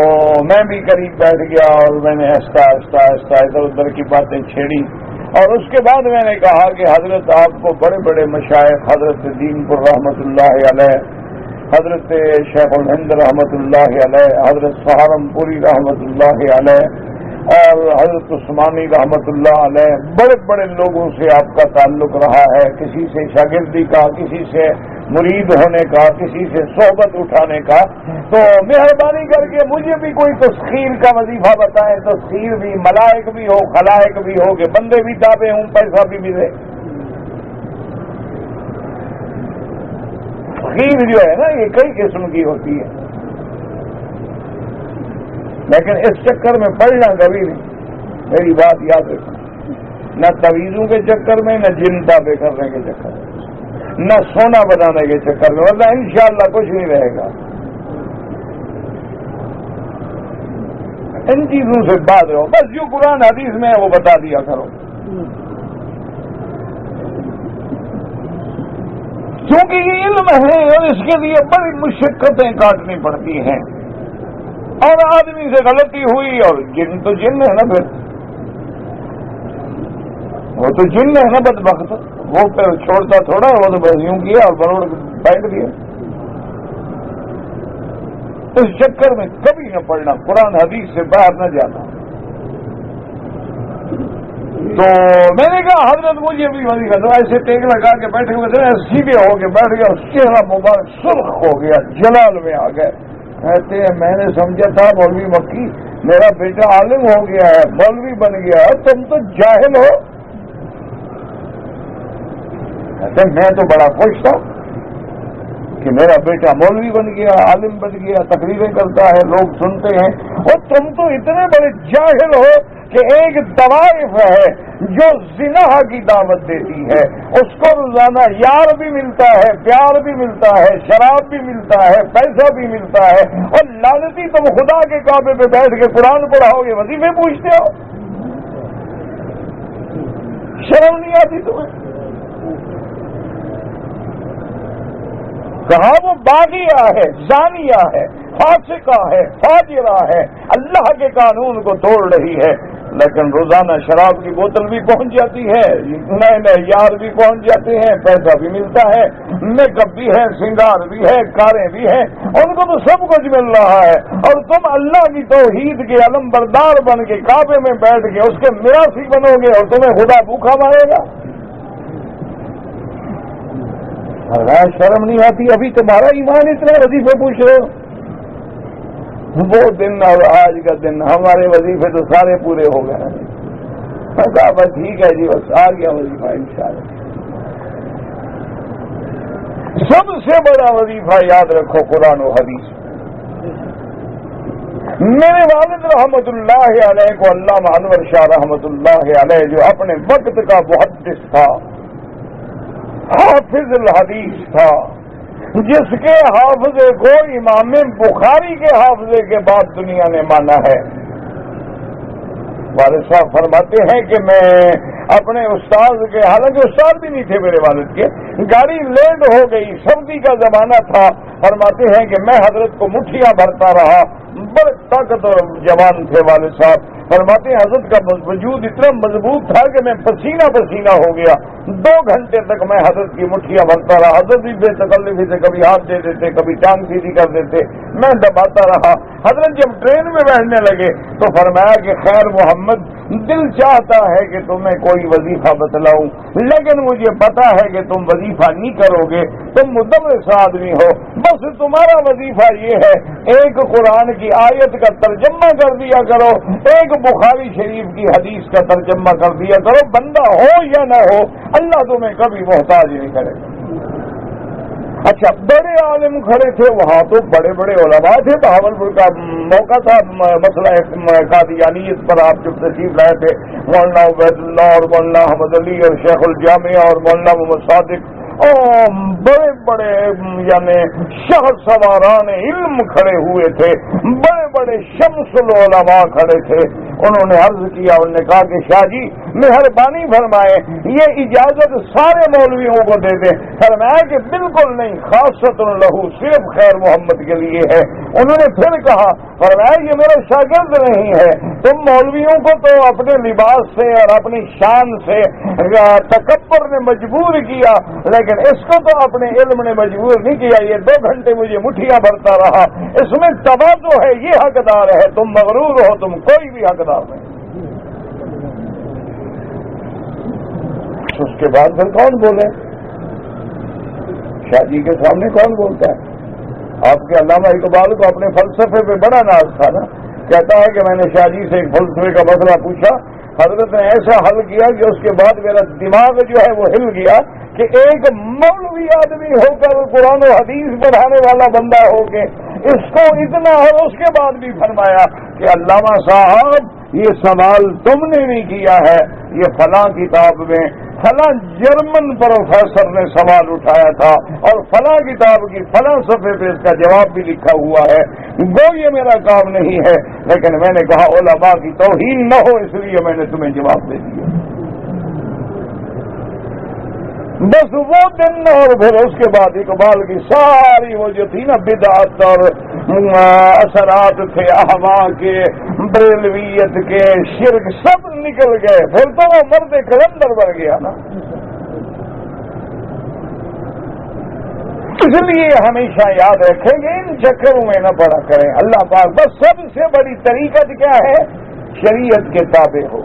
میں بھی قریب بیٹھ گیا اور میں نے آہستہ آہستہ ادھر ادھر کی باتیں چھیڑی، اور اس کے بعد میں نے کہا کہ حضرت آپ کو بڑے بڑے مشائخ، حضرت دین پور رحمت اللہ علیہ، حضرت شیخ الہند رحمت اللہ علیہ، حضرت سہارنپوری رحمت اللہ علیہ، اور حضرت عثمانی رحمت اللہ علیہ، بڑے بڑے لوگوں سے آپ کا تعلق رہا ہے، کسی سے شاگردی کا، کسی سے مرید ہونے کا، کسی سے صحبت اٹھانے کا، تو مہربانی کر کے مجھے بھی کوئی تسخیر کا وظیفہ بتائیں، تسخیر بھی، ملائک بھی ہو، خلائق بھی ہو، کہ بندے بھی تابع ہوں، پیسہ بھی ملے۔ تسخیر جو ہے نا یہ کئی قسم کی ہوتی ہے، لیکن اس چکر میں پڑنا کبھی نہیں، میری بات یاد رکھنا، نہ تویزوں کے چکر میں، نہ جن تابع کرنے کے چکر میں، نہ سونا بنانے کے چکر میں، ورنہ انشاءاللہ کچھ نہیں رہے گا۔ ان چیزوں سے بات رہو، بس جو قرآن حدیث میں ہے وہ بتا دیا کرو، کیونکہ یہ علم ہے اور اس کے لیے بڑی مشقتیں کاٹنی پڑتی ہیں، اور آدمی سے غلطی ہوئی، اور جن تو جن ہے نا، پھر وہ تو جن ہے نا بدبخت، وہ پھر چھوڑتا تھوڑا، وہ تو بس یوں کیا اور بروڑ بیٹھ دیا۔ اس چکر میں کبھی نہ پڑھنا، قرآن حدیث سے باہر نہ جانا۔ تو میں نے کہا حضرت مجھے بھی وظیفہ دو. ایسے ٹیک لگا کے بیٹھے ہوئے سیدھے ہو کے بیٹھ گیا, چہرہ مبارک سرخ ہو گیا, جلال میں آ گئے. کہتے ہیں میں نے سمجھا تھا مولوی مکی میرا بیٹا عالم ہو گیا ہے, مولوی بن گیا ہے, تم تو جاہل ہو. کہتے ہیں میں تو بڑا خوش تھا کہ میرا بیٹا مولوی بن گیا, عالم بن گیا, تقریریں کرتا ہے, لوگ سنتے ہیں. اور تم تو اتنے بڑے جاہل ہو کہ ایک طوائف ہے جو زنا کی دعوت دیتی ہے, اس کو روزانہ یار بھی ملتا ہے, پیار بھی ملتا ہے, شراب بھی ملتا ہے, پیسہ بھی ملتا ہے, اور لعنتی تم خدا کے کعبے پہ بیٹھ کے قرآن پڑھاؤ گے, وظیفے پوچھتے ہو. شرم نہیں آتی تمہیں؟ کہاں وہ باغیہ ہے, زانیہ ہے, فاسقہ ہے, فاجرہ ہے, اللہ کے قانون کو توڑ رہی ہے, لیکن روزانہ شراب کی بوتل بھی پہنچ جاتی ہے, نئے نئے یار بھی پہنچ جاتے ہیں, پیسہ بھی ملتا ہے, میک اپ بھی ہے, سنگار بھی ہے, کاریں بھی ہیں, ان کو تو سب کچھ مل رہا ہے, اور تم اللہ کی توحید کے علم بردار بن کے کعبے میں بیٹھ کے اس کے میراثی بنو گے, اور تمہیں خدا بھوکھا مارے گا. شرم نہیں آتی؟ ابھی تمہارا ایمان اتنا وظیفے پوچھ رہے ہو. وہ دن اور آج کا دن ہمارے وظیفے تو سارے پورے ہو گئے. میں کہا بس ٹھیک ہے جی, بس آ گیا وظیفہ انشاءاللہ. سب سے بڑا وظیفہ یاد رکھو قرآن و حدیث. میرے والد رحمت اللہ علیہ کو علامہ انور شاہ رحمت اللہ علیہ جو اپنے وقت کا محدث تھا, حافظ الحدیث تھا, جس کے حافظے کو امام بخاری کے حافظے کے بعد دنیا نے مانا ہے. والد صاحب فرماتے ہیں کہ میں اپنے استاد کے, حالانکہ استاد بھی نہیں تھے میرے والد کے, گاڑی لیٹ ہو گئی, سردی کا زمانہ تھا, فرماتے ہیں کہ میں حضرت کو مٹھیاں بھرتا رہا, بڑے طاقتور جوان تھے والد صاحب. فرماتے ہیں حضرت کا وجود اتنا مضبوط تھا کہ میں پسینہ پسینہ ہو گیا. 2 گھنٹے تک میں حضرت کی مٹھیاں بھرتا رہا. حضرت بھی بے تکلفی سے کبھی ہاتھ دے دیتے, کبھی ٹانگ سیدھی کر دیتے, میں دباتا رہا. حضرت جب ٹرین میں بیٹھنے لگے تو فرمایا کہ خیر محمد, دل چاہتا ہے کہ تمہیں کوئی وظیفہ بتلاؤں, لیکن مجھے پتا ہے کہ تم وظیفہ نہیں کرو گے, تم مدرس آدمی ہو, بس تمہارا وظیفہ یہ ہے ایک قرآن کی آیت کا ترجمہ کر دیا کرو, ایک بخاری شریف کی حدیث کا ترجمہ کر دیا کرو, بندہ ہو یا نہ ہو اللہ تمہیں کبھی محتاج نہیں کرے گا. اچھا, بڑے عالم کھڑے تھے وہاں, تو بڑے بڑے علماء تھے. بہاولپور کا موقع تھا, مسئلہ قادیانیت پر آپ جب تشریف لائے تھے, مولانا عبید اللہ اور مولانا احمد علی اور شیخ الجامعہ اور مولانا محمد صادق اور بڑے بڑے یعنی شہ سواران علم کھڑے ہوئے تھے, بڑے بڑے شمس العلماء کھڑے تھے. انہوں نے عرض کیا, انہوں نے کہا کہ شاہ جی مہربانی فرمائے یہ اجازت سارے مولویوں کو دے دیں. فرمایا کہ بالکل نہیں, خاصۃ لہو, صرف خیر محمد کے لیے ہے. انہوں نے پھر کہا, فرمایا یہ میرا شاگرد نہیں ہے, تم مولویوں کو تو اپنے لباس سے اور اپنی شان سے تکبر نے مجبور کیا, لیکن اس کو تو اپنے علم نے مجبور نہیں کیا. یہ 2 گھنٹے مجھے مٹھیاں بھرتا رہا, اس میں تواضع ہے, یہ حقدار ہے, تم مغرور ہو, تم کوئی بھی حقدار نہیں. اس کے بعد پھر کون بولے؟ شاہ جی کے سامنے کون بولتا ہے؟ آپ کے علامہ اقبال کو اپنے فلسفے پہ بڑا ناز تھا نا. کہتا ہے کہ میں نے شاہ جی سے ایک فلسفے کا مسئلہ پوچھا, حضرت نے ایسا حل کیا کہ اس کے بعد میرا دماغ جو ہے وہ ہل گیا کہ ایک مولوی آدمی ہو کر قرآن و حدیث پڑھانے والا بندہ ہو کے اس کو اتنا, اور اس کے بعد بھی فرمایا کہ علامہ صاحب یہ سوال تم نے نہیں کیا ہے, یہ فلاں کتاب میں فلاں جرمن پروفیسر نے سوال اٹھایا تھا اور فلاں کتاب کی فلاں صفحے پہ اس کا جواب بھی لکھا ہوا ہے. وہ یہ میرا کام نہیں ہے, لیکن میں نے کہا علماء کی توہین نہ ہو اس لیے میں نے تمہیں جواب دے دیا. بس وہ دن اور پھر اس کے بعد اقبال کی ساری وہ جو تھی نا بدعت اور اثرات تھے احوا کے, بریلویت کے, شرک, سب نکل گئے. پھر تو وہ مرد کلندر بن گیا نا. اس لیے ہمیشہ یاد رکھیں گے, ان چکروں میں نہ پڑا کریں. اللہ پاک بس سب سے بڑی طریقت کیا ہے؟ شریعت کے تابع ہو.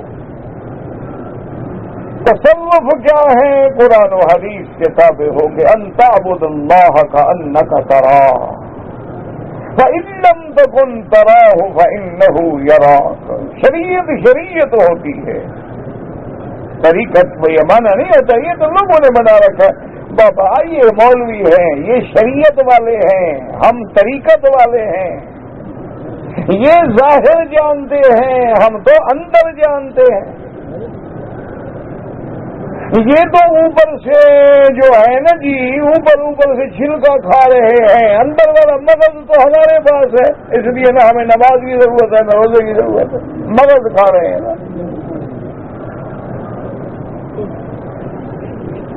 تصوف کیا ہے؟ قرآن و حدیث کے تابع ہو کے ان تعبد اللہ کأنک تراہ فإن لم تکن تراہ فإنہ یراک. شریعت ہوتی ہے، طریقت وہ یہ مانا نہیں ہوتا. یہ تو لوگوں نے بنا رکھا ہے. بابا یہ مولوی ہیں، یہ شریعت والے ہیں، ہم طریقت والے ہیں. یہ ظاہر جانتے ہیں، ہم تو اندر جانتے ہیں. یہ تو اوپر سے جو ہے نا جی، اوپر سے چھلکا کھا رہے ہیں، اندر والا مغز تو ہمارے پاس ہے. اس لیے نہ ہمیں نماز کی ضرورت ہے نہ روزے کی ضرورت ہے، مغز کھا رہے ہیں نا.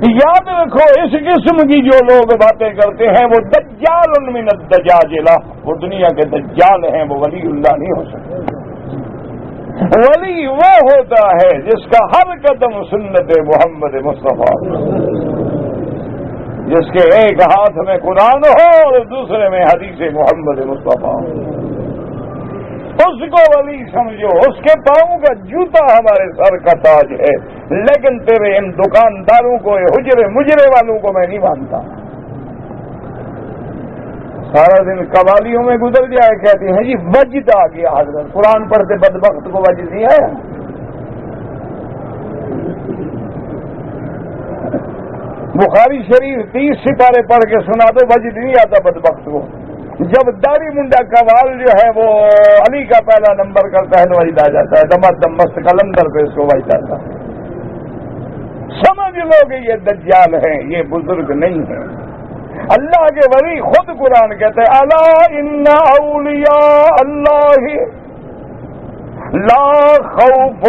یاد رکھو اس قسم کی جو لوگ باتیں کرتے ہیں وہ دجال من الدجاجلہ، وہ دنیا کے دجال ہیں، وہ ولی اللہ نہیں ہو سکتے. ولی وہ ہوتا ہے جس کا ہر قدم سنت محمد مصطفیٰ، جس کے ایک ہاتھ میں قرآن ہو اور دوسرے میں حدیث محمد مصطفیٰ. اس کو ولی سمجھو. اس کے پاؤں کا جوتا ہمارے سر کا تاج ہے. لیکن تیرے ان دکانداروں کو، حجرے مجرے والوں کو میں نہیں مانتا. سارا دن قوالیوں میں گزر جائے، کہتے ہیں جی وجد آ گیا. حضرت قرآن پڑھتے بدبخت کو وجد نہیں آیا. بخاری شریف 30 سپارے پڑھ کے سنا دو، وجد نہیں آتا بدبخت کو. جب داڑھی منڈا قوال جو ہے وہ علی کا پہلا نمبر کرتا ہے تو وجد آ جاتا ہے. دم مست کلندر پہ اس کو وجد آتا ہے. سمجھ لو کہ یہ دجال ہیں، یہ بزرگ نہیں ہیں. اللہ کے ولی خود قرآن کہتے ہیں الا ان اولیاء اللہ لا خوف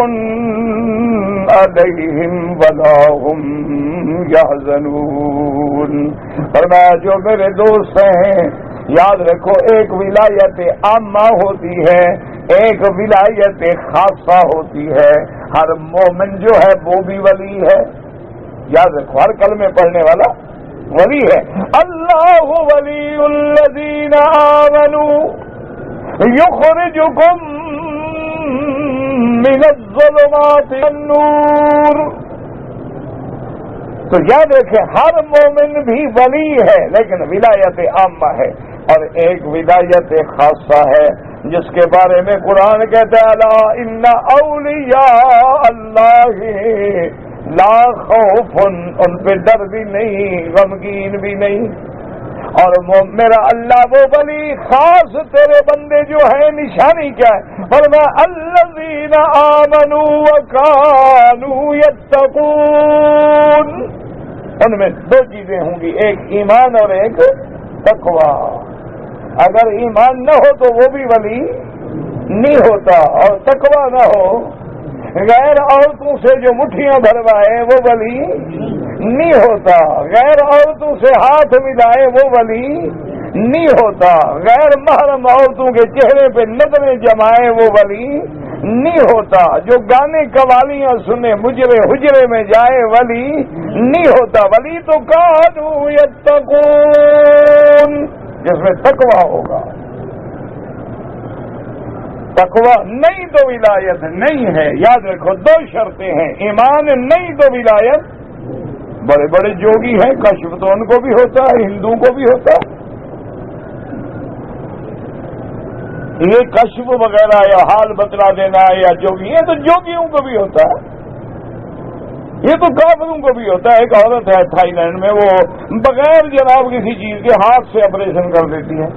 علیہم ولا هم یحزنون. فرمایا جو میرے دوست ہیں، یاد رکھو ایک ولایت عامہ ہوتی ہے، ایک ولایت خاصہ ہوتی ہے. ہر مومن جو ہے وہ بھی ولی ہے. یاد رکھو ہر کلمے پڑھنے والا ولی ہے. اللہ ولی الذین آمنوا یخرجکم من الظلمات الى النور. تو یاد رکھیں ہر مومن بھی ولی ہے، لیکن ولایت عامہ ہے اور ایک ولایت خاصہ ہے جس کے بارے میں قرآن کہتا ہے الا ان اولیاء اللہ لا خوف، ان پہ ڈر بھی نہیں، غمگین بھی نہیں. اور میرا اللہ وہ ولی خاص تیرے بندے جو ہیں نشانی کیا ہے؟ فرمایا الذین آمنوا وکانوا یتقون. ان میں دو چیزیں ہوں گی، ایک ایمان اور ایک تقوی. اگر ایمان نہ ہو تو وہ بھی ولی نہیں ہوتا، اور تقوی نہ ہو، غیر عورتوں سے جو مٹھیاں بھروائے وہ ولی نہیں ہوتا، غیر عورتوں سے ہاتھ ملائے وہ ولی نہیں ہوتا، غیر محرم عورتوں کے چہرے پہ نظریں جمائے وہ ولی نہیں ہوتا، جو گانے قوالیاں سنے مجرے حجرے میں جائے ولی نہیں ہوتا. ولی تو کانوا یتقون، جس میں تقوی ہوگا. تقوی نہیں تو ولایت نہیں ہے. یاد رکھو دو شرطیں ہیں، ایمان نہیں تو ولایت. بڑے بڑے جوگی ہیں، کشف تو ان کو بھی ہوتا ہے، ہندوؤں کو بھی ہوتا ہے. یہ کشف وغیرہ یا حال بتلا دینا یا جوگی، یہ تو جوگیوں کو بھی ہوتا ہے، یہ تو کافروں کو بھی ہوتا ہے. ایک عورت ہے تھائی لینڈ میں، وہ بغیر جناب کسی چیز کے ہاتھ سے آپریشن کر دیتی ہے.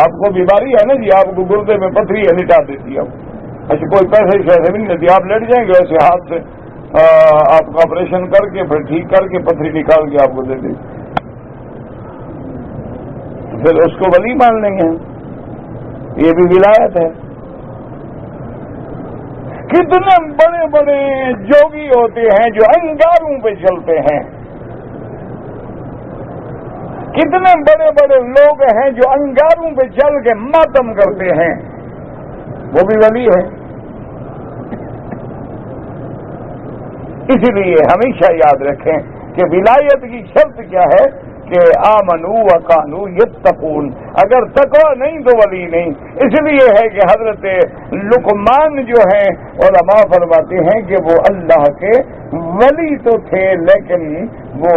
آپ کو بیماری ہے نا جی، آپ کو گردے میں پتھری ہے، لٹا دیتی ہے. اچھا کوئی پیسے شیسے بھی نہیں دیتی، آپ لیٹ جائیں گے ایسے ہاتھ سے آپ کا آپریشن کر کے پھر ٹھیک کر کے پتھری نکال کے آپ کو دے دی. پھر اس کو ولی مان لیں گے، یہ بھی ولایت ہے. کتنے بڑے بڑے جوگی ہوتے ہیں جو انگاروں پہ چلتے ہیں، کتنے بڑے بڑے لوگ ہیں جو انگاروں پہ چل کے ماتم کرتے ہیں، وہ بھی ولی ہے. اس لیے ہمیشہ یاد رکھیں کہ ولایت کی شرط کیا ہے کہ آمنوا وکانوا یتقون، اگر تقوی نہیں تو ولی نہیں۔ اس لیے ہے کہ حضرت لقمان جو ہیں علماء فرماتے ہیں کہ وہ اللہ کے ولی تو تھے لیکن وہ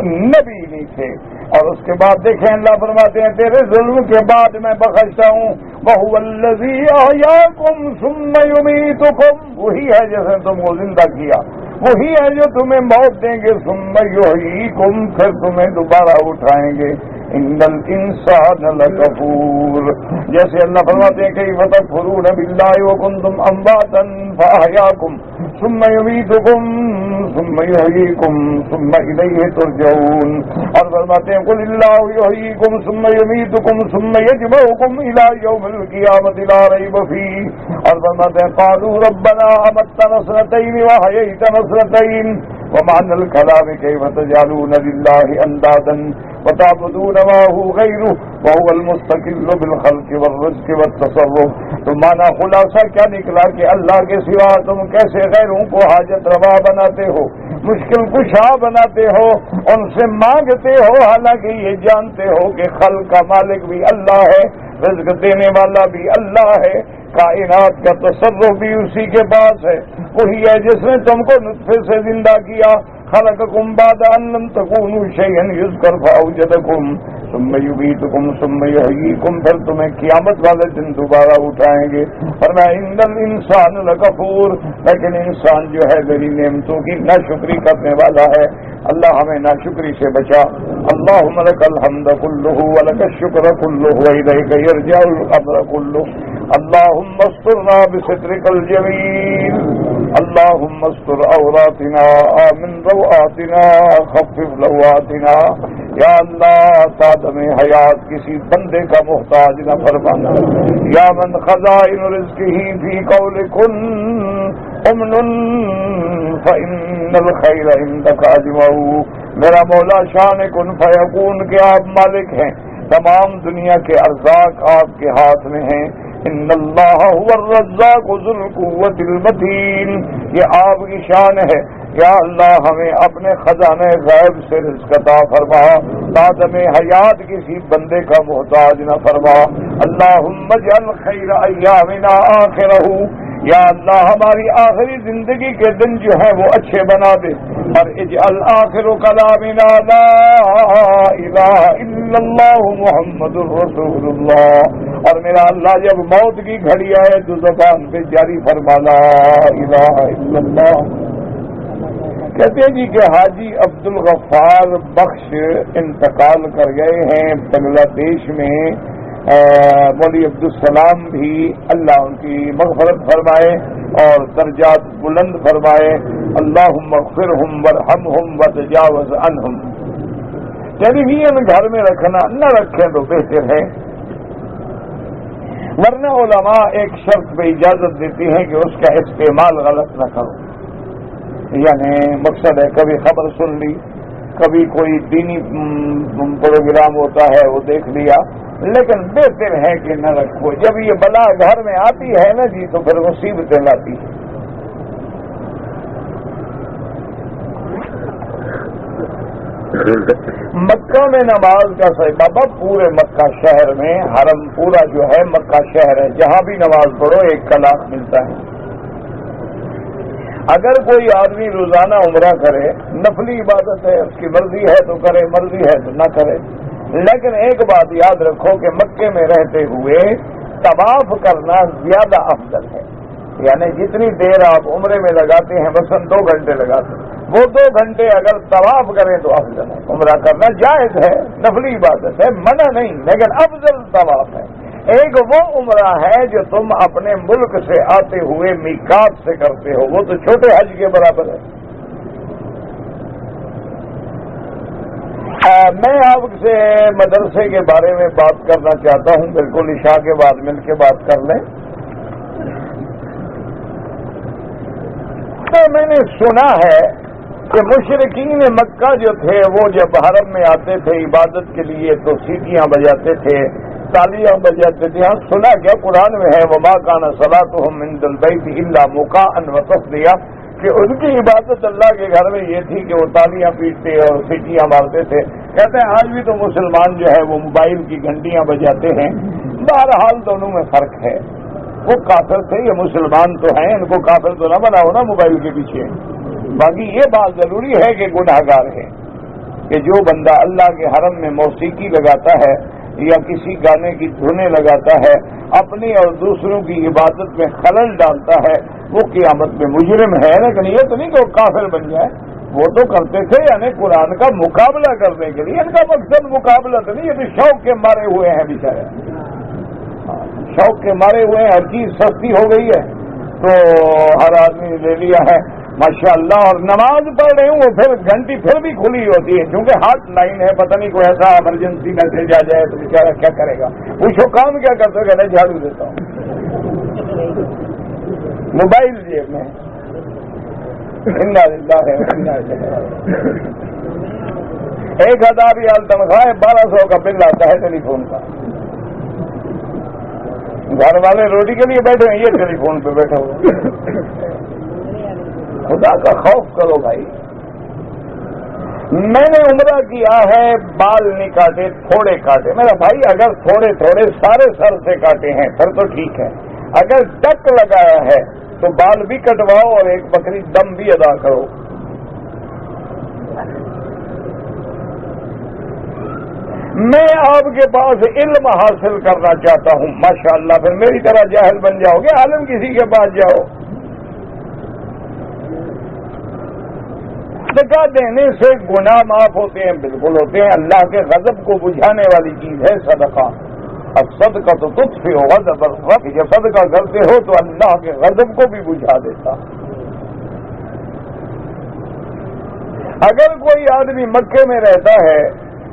نبی نہیں تھے۔ اور اس کے بعد دیکھیں اللہ فرماتے ہیں تیرے ظلم کے بعد میں بخشتا ہوں، وَهُوَ الَّذِي أَحْيَاكُمْ ثُمَّ يُمِيتُكُمْ، وہی ہے جس نے تم کو زندہ کیا، وہی ہے جو تمہیں موت دیں گے، ثُمَّ يُحْيِيكُمْ، پھر تمہیں دوبارہ اٹھائیں گے، إِنَّ الْإِنسَانَ لَكَفُورٌ۔ جیسے اللہ فرماتے ہیں كَيْفَ تَكْفُرُونَ بِاللَّهِ وَكُنتُمْ أَمْوَاتًا فَأَحْيَاكُمْ ثُمَّ يُمِيتُكُمْ ثُمَّ يُحْيِيكُمْ ثُمَّ إِلَيْهِ تُرْجَعُونَ۔ اور فرماتے ہیں قُلِ اللَّهُ يُحْيِيكُمْ ثُمَّ يُمِيتُكُمْ ثُمَّ يَجْمَعُكُمْ إِلَى يَوْمِ الْقِيَامَةِ لَا رَيْبَ فِيهِ۔ اور فرماتے ہیں قَالُوا رَبَّنَا أَمَتَّنَا اثْنَتَيْنِ وَأَحْيَيْتَنَا اثْنَتَيْنِ وَمَعْنَى الْكَلَامِ كَيْفَ تَجْعَلُونَ لِلَّهِ أَندَادًا وَتَعْبُدُونَ مَعَهُ غَيْرَهُ وَهُوَ الْمُسْتَقِلُّ بِالْخَلْقِ وَالرِّزْقِ وَالتَّصَرُّفِ۔ تو مانا خلاصہ کیا نکلا کہ اللہ کے سوا تم کیسے غیروں کو حاجت روا بناتے ہو، مشکل کشا بناتے ہو، ان سے مانگتے ہو، حالانکہ یہ جانتے ہو کہ خلق کا مالک بھی اللہ ہے، رزق دینے والا بھی اللہ ہے، کائنات کا تصرف بھی اسی کے پاس ہے، وہی ہے جس نے تم کو نطفے سے زندہ کیا، خلقکم بعد ان لم تکونوا شیئا یذکر فاوجدکم ثم یبیتکم ثم یحییکم، پھر تمہیں قیامت والے دن دوبارہ اٹھائیں گے۔ فرمایا ان الانسان لکفور، لیکن انسان جو ہے میری نعمتوں کی ناشکری کرنے والا ہے، اللہ ہمیں ناشکری سے بچا۔ اللہم لک الحمد کلہ ولک الشکر کلہ والیک یرجع الامر کلہ، اللہم استرنا بسترک الجمیل، اللہم استر عوراتنا آمن روآتنا خفف لواتنا۔ یا اللہ ساتم حیات کسی بندے کا محتاج نہ فرمانا، یا من خزائن رزقہ فی قول کن امن فإن الخیر عندک اجمع۔ میرا مولا شان کن فیکون کہ آپ مالک ہیں، تمام دنیا کے ارزاق آپ کے ہاتھ میں ہیں۔ ان اللہ هو الرزاق ذو القوة المتین، یہ آپ کی شان ہے۔ یا اللہ ہمیں اپنے خزانے غیب سے رزق عطا فرما، ساتم حیات کسی بندے کا محتاج نہ فرما۔ اللہم اجعل خیر ایامنا آخرہ، یا اللہ ہماری آخری زندگی کے دن جو ہیں وہ اچھے بنا دے، اور اجعل آخر کلامنا لا الہ الا اللہ محمد الرسول اللہ، اور میرا اللہ جب موت کی گھڑی آئے تو زبان پہ جاری فرما لا الہ الا اللہ۔ کہتے ہیں جی کہ حاجی عبد الغفار بخش انتقال کر گئے ہیں بنگلہ دیش میں، مولوی عبدالسلام بھی اللہ ان کی مغفرت فرمائے اور درجات بلند فرمائے، اللہم اغفرہم ورحمہم وتجاوز عنہم۔ ٹیلی ویژن گھر میں رکھنا نہ رکھیں تو بہتر ہے، ورنہ علماء ایک شرط پہ اجازت دیتی ہیں کہ اس کا استعمال غلط نہ کرو، یعنی مقصد ہے کبھی خبر سن لی، کبھی کوئی دینی پروگرام ہوتا ہے وہ دیکھ لیا، لیکن بہتر ہے کہ نہ رکھو۔ جب یہ بلا گھر میں آتی ہے نا جی تو پھر مصیبتیں لاتی ہیں۔ مکہ میں نماز کا بابا پورے مکہ شہر میں، حرم پورا جو ہے مکہ شہر ہے، جہاں بھی نماز پڑھو 1 کلاک ملتا ہے۔ اگر کوئی آدمی روزانہ عمرہ کرے، نفلی عبادت ہے، اس کی مرضی ہے تو کرے، مرضی ہے تو نہ کرے، لیکن ایک بات یاد رکھو کہ مکے میں رہتے ہوئے طواف کرنا زیادہ افضل ہے، یعنی جتنی دیر آپ عمرے میں لگاتے ہیں، مثلا 2 گھنٹے لگاتے ہیں، وہ 2 گھنٹے اگر طواف کریں تو افضل ہے۔ عمرہ کرنا جائز ہے، نفلی عبادت ہے، منع نہیں، لیکن افضل طواف ہے۔ ایک وہ عمرہ ہے جو تم اپنے ملک سے آتے ہوئے میقات سے کرتے ہو، وہ تو چھوٹے حج کے برابر ہے۔ میں آپ سے مدرسے کے بارے میں بات کرنا چاہتا ہوں، بالکل عشاء کے بعد مل کے بات کر لیں۔ تو میں نے سنا ہے کہ مشرکین مکہ جو تھے وہ جب حرم میں آتے تھے عبادت کے لیے تو سیٹیاں بجاتے تھے، تالیاں بجاتے تھے۔ ہاں سنا کیا قرآن میں ہے وما کان صلاتهم عند البیت الا مکاء وتصدیہ، کہ ان کی عبادت اللہ کے گھر میں یہ تھی کہ وہ تالیاں پیٹتے اور سیٹیاں مارتے تھے۔ کہتے ہیں آج بھی تو مسلمان جو ہے وہ موبائل کی گھنٹیاں بجاتے ہیں. بہرحال دونوں میں فرق ہے. وہ کافر تھے، یہ مسلمان تو ہیں، ان کو کافر تو نہ بناؤ نا موبائل کے پیچھے. باقی یہ بات ضروری ہے کہ گناہگار ہے کہ جو بندہ اللہ کے حرم میں موسیقی لگاتا ہے یا کسی گانے کی دھنیں لگاتا ہے، اپنی اور دوسروں کی عبادت میں خلل ڈالتا ہے، وہ قیامت میں مجرم ہے. لیکن یہ تو نہیں کہ وہ کافر بن جائے. وہ تو کرتے تھے یعنی قرآن کا مقابلہ کرنے کے لیے. ان کا مقصد مقابلہ تو نہیں، یہ تو شوق کے مارے ہوئے ہیں بیچارے. شوق کے مارے ہوئے ہیں، ہر چیز سستی ہو گئی ہے تو ہر آدمی نے لے لیا ہے ماشاء اللہ. اور نماز پڑھ رہے ہوں وہ پھر گھنٹی پھر بھی کھلی ہوتی ہے کیونکہ ہاٹ لائن ہے. پتہ نہیں کوئی ایسا ایمرجنسی میسج آ جائے تو بیچارہ کیا کرے گا. پوچھو کام کیا کرتے ہو؟ کہتے جھاڑو دیتا ہوں. موبائل جیب میں. انا للہ ہے 1000 ریال تنخواہ ہے، 1200 کا بل آتا ہے ٹیلی فون کا. گھر والے روٹی کے لیے بیٹھے ہیں، یہ ٹیلی فون پہ بیٹھے ہوئے. خدا کا خوف کرو بھائی. میں نے عمرہ کیا ہے، بال نہیں کاٹے، تھوڑے کاٹے. میرا بھائی اگر تھوڑے تھوڑے سارے سر سے کاٹے ہیں پھر تو ٹھیک ہے. اگر ٹک لگایا ہے تو بال بھی کٹواؤ اور ایک بکری دم بھی ادا کرو. میں آپ کے پاس علم حاصل کرنا چاہتا ہوں ماشاءاللہ، پھر میری طرح جاہل بن جاؤ گے. عالم کسی کے پاس جاؤ. صدقہ دینے سے گناہ معاف ہوتے ہیں، بالکل ہوتے ہیں. اللہ کے غضب کو بجھانے والی چیز ہے صدقہ. اب صدقہ تو تطفئ غضب الرب، جب صدقہ کرتے ہو تو اللہ کے غضب کو بھی بجھا دیتا. اگر کوئی آدمی مکے میں رہتا ہے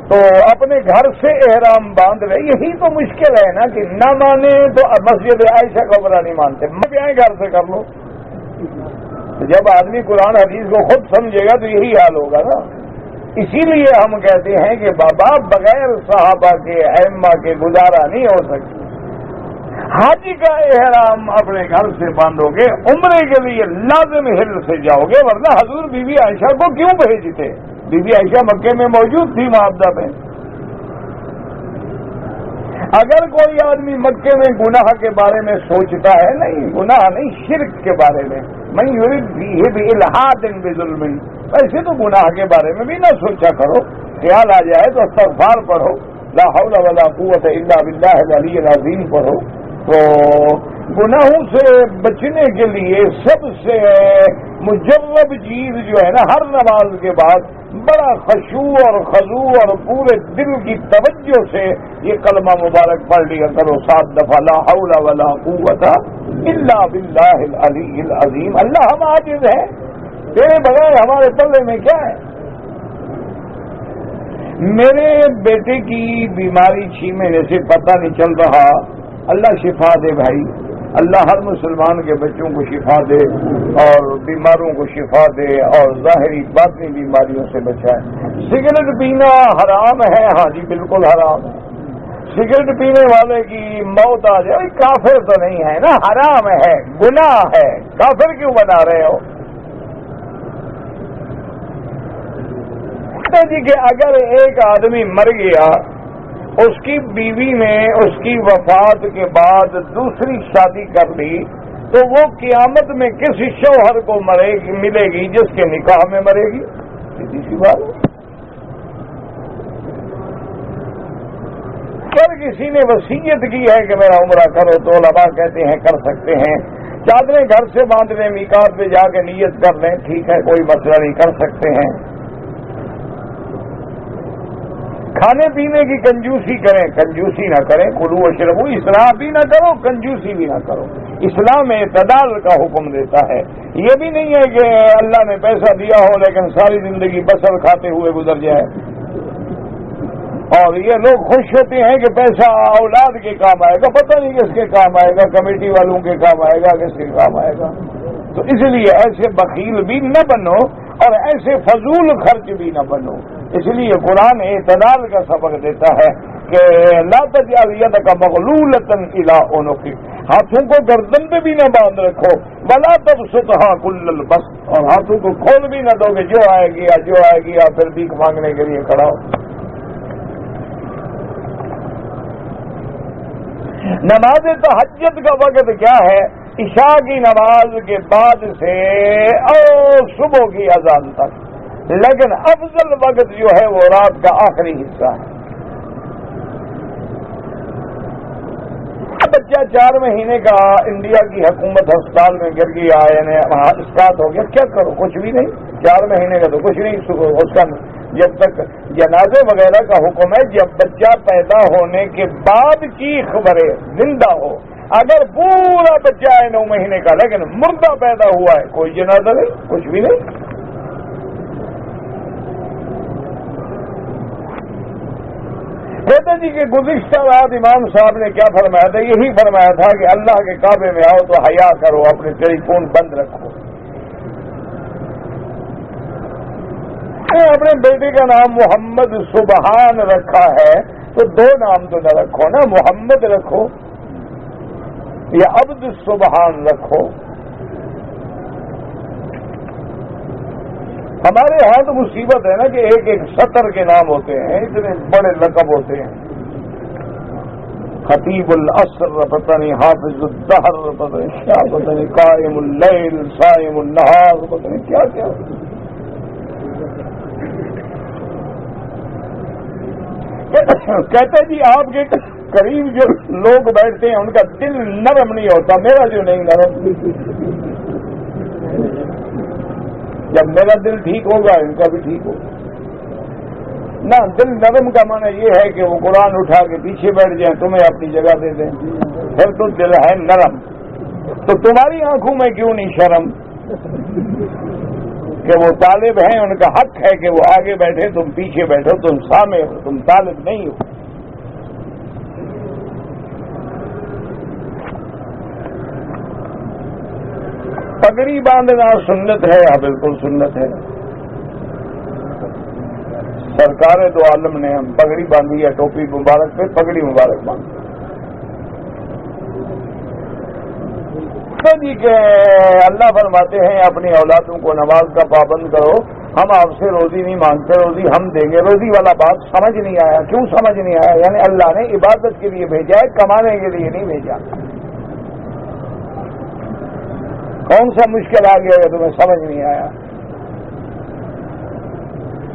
تو اپنے گھر سے احرام باندھ لے. یہی تو مشکل ہے نا کہ نہ مانے تو مسجد عائشہ کا عمرہ نہیں مانتے، میں آئے گھر سے کر لو. جب آدمی قرآن حدیث کو خود سمجھے گا تو یہی حال ہوگا نا. اسی لیے ہم کہتے ہیں کہ بابا بغیر صحابہ کے ائمہ کے گزارا نہیں ہو سکتی. حج کا احرام اپنے گھر سے باندھو گے، عمرے کے لیے لازم ہل سے جاؤ گے، ورنہ حضور بی بی عائشہ کو کیوں بھیجتے؟ بی بی عائشہ مکے میں موجود تھی معاہدہ میں. اگر کوئی آدمی مکے میں گناہ کے بارے میں سوچتا ہے، نہیں گناہ نہیں، شرک کے بارے میں، من یرید فیہ بالحاد بظلم، ایسے تو گناہ کے بارے میں بھی نہ سوچا کرو. خیال آ جائے تو استغفار پڑھو، لا حول ولا قوت الا باللہ العلی العظیم پڑھو. تو گناہوں سے بچنے کے لیے سب سے مجرب چیز جو ہے نا، ہر نماز کے بعد بڑا خشوع اور خضوع اور پورے دل کی توجہ سے یہ کلمہ مبارک پڑھ لیا کرو 7 دفعہ، لا حول ولا قوت الا باللہ العلی العظیم. اللہ ہم عاجز ہیں، تیرے بغیر ہمارے پلے میں کیا ہے. میرے بیٹے کی بیماری 6 مہینے سے پتہ نہیں چل رہا. اللہ شفا دے بھائی، اللہ ہر مسلمان کے بچوں کو شفا دے اور بیماروں کو شفا دے اور ظاہری باطنی بیماریوں سے بچائے. سگریٹ پینا حرام ہے؟ ہاں جی بالکل حرام ہے. سگریٹ پینے والے کی موت آ جائے، کافر تو نہیں ہے نا، حرام ہے، گناہ ہے، کافر کیوں بنا رہے ہو؟ جی کہ اگر ایک آدمی مر گیا، اس کی بیوی نے اس کی وفات کے بعد دوسری شادی کر لی، تو وہ قیامت میں کس شوہر کو ملے گی جس کے نکاح میں مرے گی؟ سیدھی سی بات. اگر کسی نے وصیت کی ہے کہ میرا عمرہ کرو تو علماء کہتے ہیں کر سکتے ہیں. چادریں گھر سے باندھ لیں، میقات پہ جا کے نیت کر لیں، ٹھیک ہے، کوئی مسئلہ نہیں، کر سکتے ہیں. کھانے پینے کی کنجوسی کریں، کنجوسی نہ کریں. کلو واشربو، اسراف بھی نہ کرو، کنجوسی بھی نہ کرو. اسلام اعتدال کا حکم دیتا ہے. یہ بھی نہیں ہے کہ اللہ نے پیسہ دیا ہو لیکن ساری زندگی بسر کھاتے ہوئے گزر جائے. اور یہ لوگ خوش ہوتے ہیں کہ پیسہ اولاد کے کام آئے گا، پتہ نہیں کس کے کام آئے گا، کمیٹی والوں کے کام آئے گا، کس کے کام آئے گا. تو اس لیے ایسے بخیل بھی نہ بنو اور ایسے فضول خرچ بھی نہ بنو. اس لیے قرآن اعتدال کا سبق دیتا ہے کہ لا تجعل یدک مغلولۃ الی عنقک، ہاتھوں کو گردن پہ بھی نہ باندھ رکھو، ولا تبسطھا کل البسط، اور ہاتھوں کو کھول بھی نہ دو کہ جو آئے گیا پھر بھیک مانگنے کے لیے کھڑا ہو. نماز تہجد کا وقت کیا ہے؟ عشاء کی نماز کے بعد سے اور صبح کی اذان تک، لیکن افضل وقت جو ہے وہ رات کا آخری حصہ ہے۔ بچہ 4 مہینے کا انڈیا کی حکومت ہسپتال میں گر گیا، یعنی اسٹارٹ ہو گیا، کیا کرو؟ کچھ بھی نہیں۔ 4 مہینے کا تو کچھ نہیں، اس کا جب تک جنازے وغیرہ کا حکم ہے جب بچہ پیدا ہونے کے بعد کی خبریں زندہ ہو۔ اگر پورا بچہ ہے 9 مہینے کا لیکن مردہ پیدا ہوا ہے، کوئی جنازہ نہیں، کچھ بھی نہیں۔ کہتے جی کہ گزشتہ رات امام صاحب نے کیا فرمایا تھا؟ یہی فرمایا تھا کہ اللہ کے کعبے میں آؤ تو حیا کرو، اپنے ٹیلی فون بند رکھو۔ اپنے بیٹے کا نام محمد سبحان رکھا ہے تو 2 نام تو نہ رکھو نا، محمد رکھو یا عبد سبحان رکھو۔ ہمارے ہاں تو مصیبت ہے نا کہ ایک ایک سطر کے نام ہوتے ہیں، اتنے بڑے لقب ہوتے ہیں، خطیب العصر پتہ نہیں، حافظ الدہر پتہ نہیں کیا، پتہ نہیں قائم اللیل صائم النہار، پتہ نہیں کیا کیا۔ کہتے جی آپ کے قریب جو لوگ بیٹھتے ہیں ان کا دل نرم نہیں ہوتا، میرا جو نہیں نرم، جب میرا دل ٹھیک ہوگا ان کا بھی ٹھیک ہوگا نا۔ دل نرم کا معنی یہ ہے کہ وہ قرآن اٹھا کے پیچھے بیٹھ جائیں، تمہیں اپنی جگہ دے دیں، پھر تو دل ہے نرم۔ تو تمہاری آنکھوں میں کیوں نہیں شرم کہ وہ طالب ہیں، ان کا حق ہے کہ وہ آگے بیٹھے، تم پیچھے بیٹھو، تم سامنے ہو، تم طالب نہیں ہو۔ پگڑی باندھنا سنت ہے؟ ہاں بالکل سنت ہے۔ سرکار دو عالم نے ہم پگڑی باندھی ہے، ٹوپی مبارک پہ پگڑی مبارک باندھی جی کہ اللہ فرماتے ہیں اپنی اولادوں کو نماز کا پابند کرو، ہم آپ سے روزی نہیں مانگتے، روزی ہم دیں گے۔ روزی والا بات سمجھ نہیں آیا، کیوں سمجھ نہیں آیا؟ یعنی اللہ نے عبادت کے لیے بھیجا ہے، کمانے کے لیے نہیں بھیجا۔ کون سا مشکل آ گیا تمہیں سمجھ نہیں آیا؟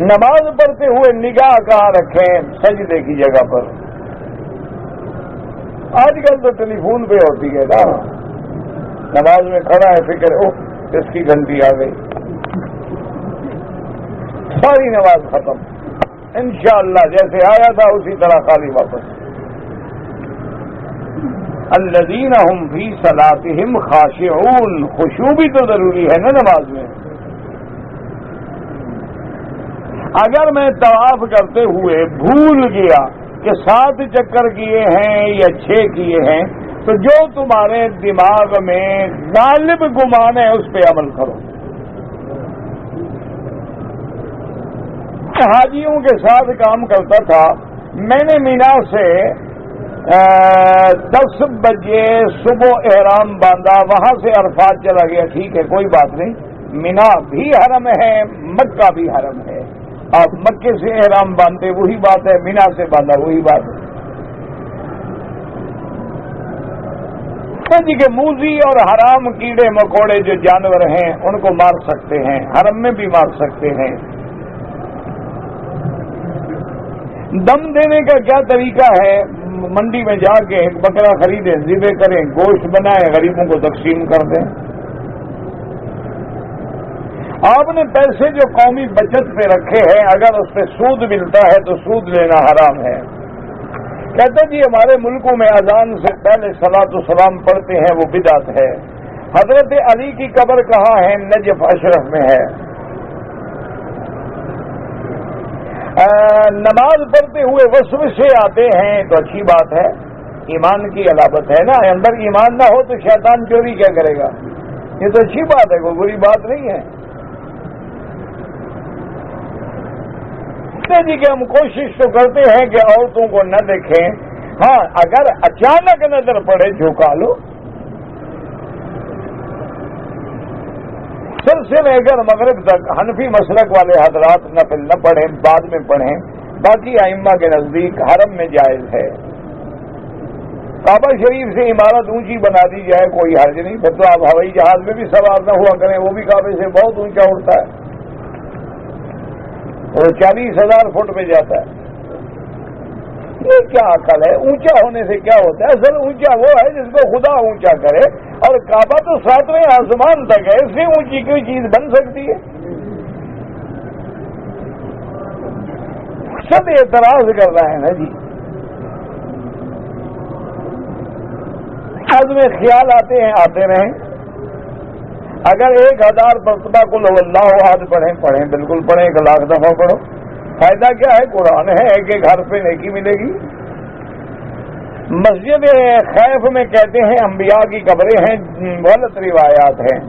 نماز پڑھتے ہوئے نگاہ کہاں رکھیں؟ سجدے کی جگہ پر۔ آج کل تو ٹیلی فون پہ ہوتی ہے نا، نماز میں کھڑا ہے، فکر اوہ اس کی گھنٹی آ گئی، ساری نماز ختم، انشاءاللہ جیسے آیا تھا اسی طرح خالی واپس۔ الذین هم فی صلاتہم خاشعون، خشوع بھی تو ضروری ہے نا نماز میں۔ اگر میں طواف کرتے ہوئے بھول گیا کہ 7 چکر کیے ہیں یا 6 کیے ہیں، تو جو تمہارے دماغ میں غالب گمان ہے اس پہ عمل کرو۔ حاجیوں کے ساتھ کام کرتا تھا، میں نے مینا سے 10 بجے صبح احرام باندھا، وہاں سے عرفات چلا گیا، ٹھیک ہے کوئی بات نہیں، مینا بھی حرم ہے، مکہ بھی حرم ہے، آپ مکے سے احرام باندھتے وہی بات ہے، مینا سے باندھا وہی بات ہے جی کہ موذی اور حرام کیڑے مکوڑے جو جانور ہیں ان کو مار سکتے ہیں، حرم میں بھی مار سکتے ہیں۔ دم دینے کا کیا طریقہ ہے؟ منڈی میں جا کے ایک بکرا خریدیں، ذبح کریں، گوشت بنائیں، غریبوں کو تقسیم کر دیں۔ آپ نے پیسے جو قومی بچت پہ رکھے ہیں اگر اس پہ سود ملتا ہے تو سود لینا حرام ہے۔ کہتے جی ہمارے ملکوں میں اذان سے پہلے صلاۃ و سلام پڑھتے ہیں، وہ بدعت ہے۔ حضرت علی کی قبر کہاں ہے؟ نجف اشرف میں ہے۔ نماز پڑھتے ہوئے وسوسے آتے ہیں تو اچھی بات ہے، ایمان کی علامت ہے نا، اندر ایمان نہ ہو تو شیطان چوری کیا کرے گا؟ یہ تو اچھی بات ہے، کوئی بری بات نہیں ہے جی کہ ہم کوشش تو کرتے ہیں کہ عورتوں کو نہ دیکھیں، ہاں اگر اچانک نظر پڑے جھکا لو، سر سے لے کر مغرب تک حنفی مسلک والے حضرات نفل نہ پڑھیں، بعد میں پڑھیں، باقی ائمہ کے نزدیک حرم میں جائز ہے۔ کعبہ شریف سے عمارت اونچی بنا دی جائے کوئی حرج نہیں، پھر تو آپ ہوائی جہاز میں بھی سوار نہ ہوا کریں، وہ بھی کعبے سے بہت اونچا اڑتا ہے، وہ 40,000 فٹ پہ جاتا ہے۔ یہ کیا عقل ہے؟ اونچا ہونے سے کیا ہوتا ہے؟ اصل اونچا وہ ہے جس کو خدا اونچا کرے، اور کعبہ تو 7ویں آسمان تک ہے، اس سے اونچی کوئی چیز بن سکتی ہے؟ سب اعتراض کر رہے ہیں نا جی، بعد میں خیال آتے رہیں۔ اگر 1000 مرتبہ قل هو اللہ احد پڑھیں بالکل پڑھیں، 1,00,000 دفعہ پڑھو، فائدہ کیا ہے؟ قرآن ہے، ایک ایک حرف پہ نیکی ملے گی۔ مسجد خیف میں کہتے ہیں انبیاء کی قبریں ہیں، غلط روایات ہیں۔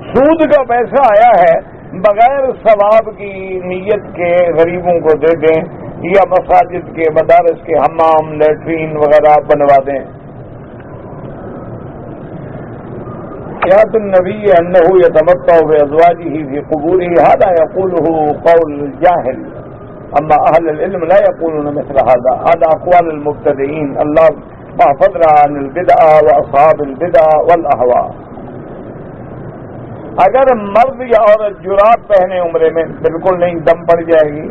سود کا پیسہ آیا ہے، بغیر ثواب کی نیت کے غریبوں کو دے دیں، یا مساجد کے مدارس کے حمام لیٹرین وغیرہ بنوا دیں۔ حیات النبی انہ یتمتع بازواجہ فی قبورہ، ھذا یقولہ قول الجاہل، اما اہل العلم لا یقولون مثل ھذا، ھذا اقوال المبتدئین، اللہ محفظنا عن البدع واصحاب البدع والاہواء۔ اگر مرد یا عورت جراب پہنے عمرے میں بالکل نہیں، دم پڑ جائے گی۔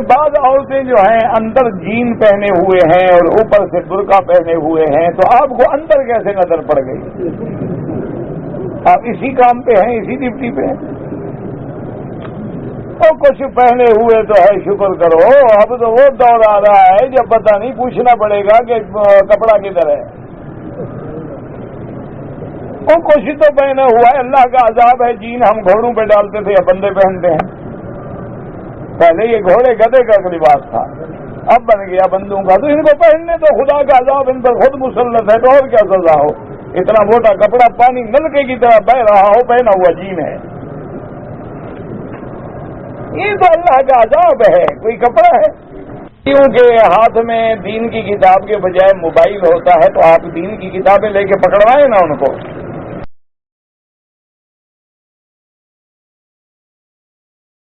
بعض عورتیں جو ہیں اندر جین پہنے ہوئے ہیں اور اوپر سے برقع پہنے ہوئے ہیں، تو آپ کو اندر کیسے نظر پڑ گئی؟ آپ اسی کام پہ ہیں، اسی ڈپٹی پہ ہیں، اور کچھ پہنے ہوئے تو ہے شکر کرو۔ اب تو وہ دور آ رہا ہے جب پتہ نہیں پوچھنا پڑے گا کہ کپڑا کدھر ہے۔ وہ کچھ تو پہنا ہوا ہے، اللہ کا عذاب ہے۔ جین ہم گھوڑوں پہ ڈالتے تھے یا بندے پہنتے ہیں؟ پہلے یہ گھوڑے گدھے کا لباس تھا، اب بن گیا بندوں کا، تو ان کو پہننے تو خدا کا عذاب ان پر خود مسلط ہے، تو اور کیا سزا ہو؟ اتنا موٹا کپڑا پانی نلکے کی طرح بہ رہا ہو، پہنا ہوا جین ہے، یہ تو اللہ کا عذاب ہے، کوئی کپڑا ہے؟ کیونکہ ہاتھ میں دین کی کتاب کے بجائے موبائل ہوتا ہے، تو آپ دین کی کتابیں لے کے پکڑوائیں نا ان کو۔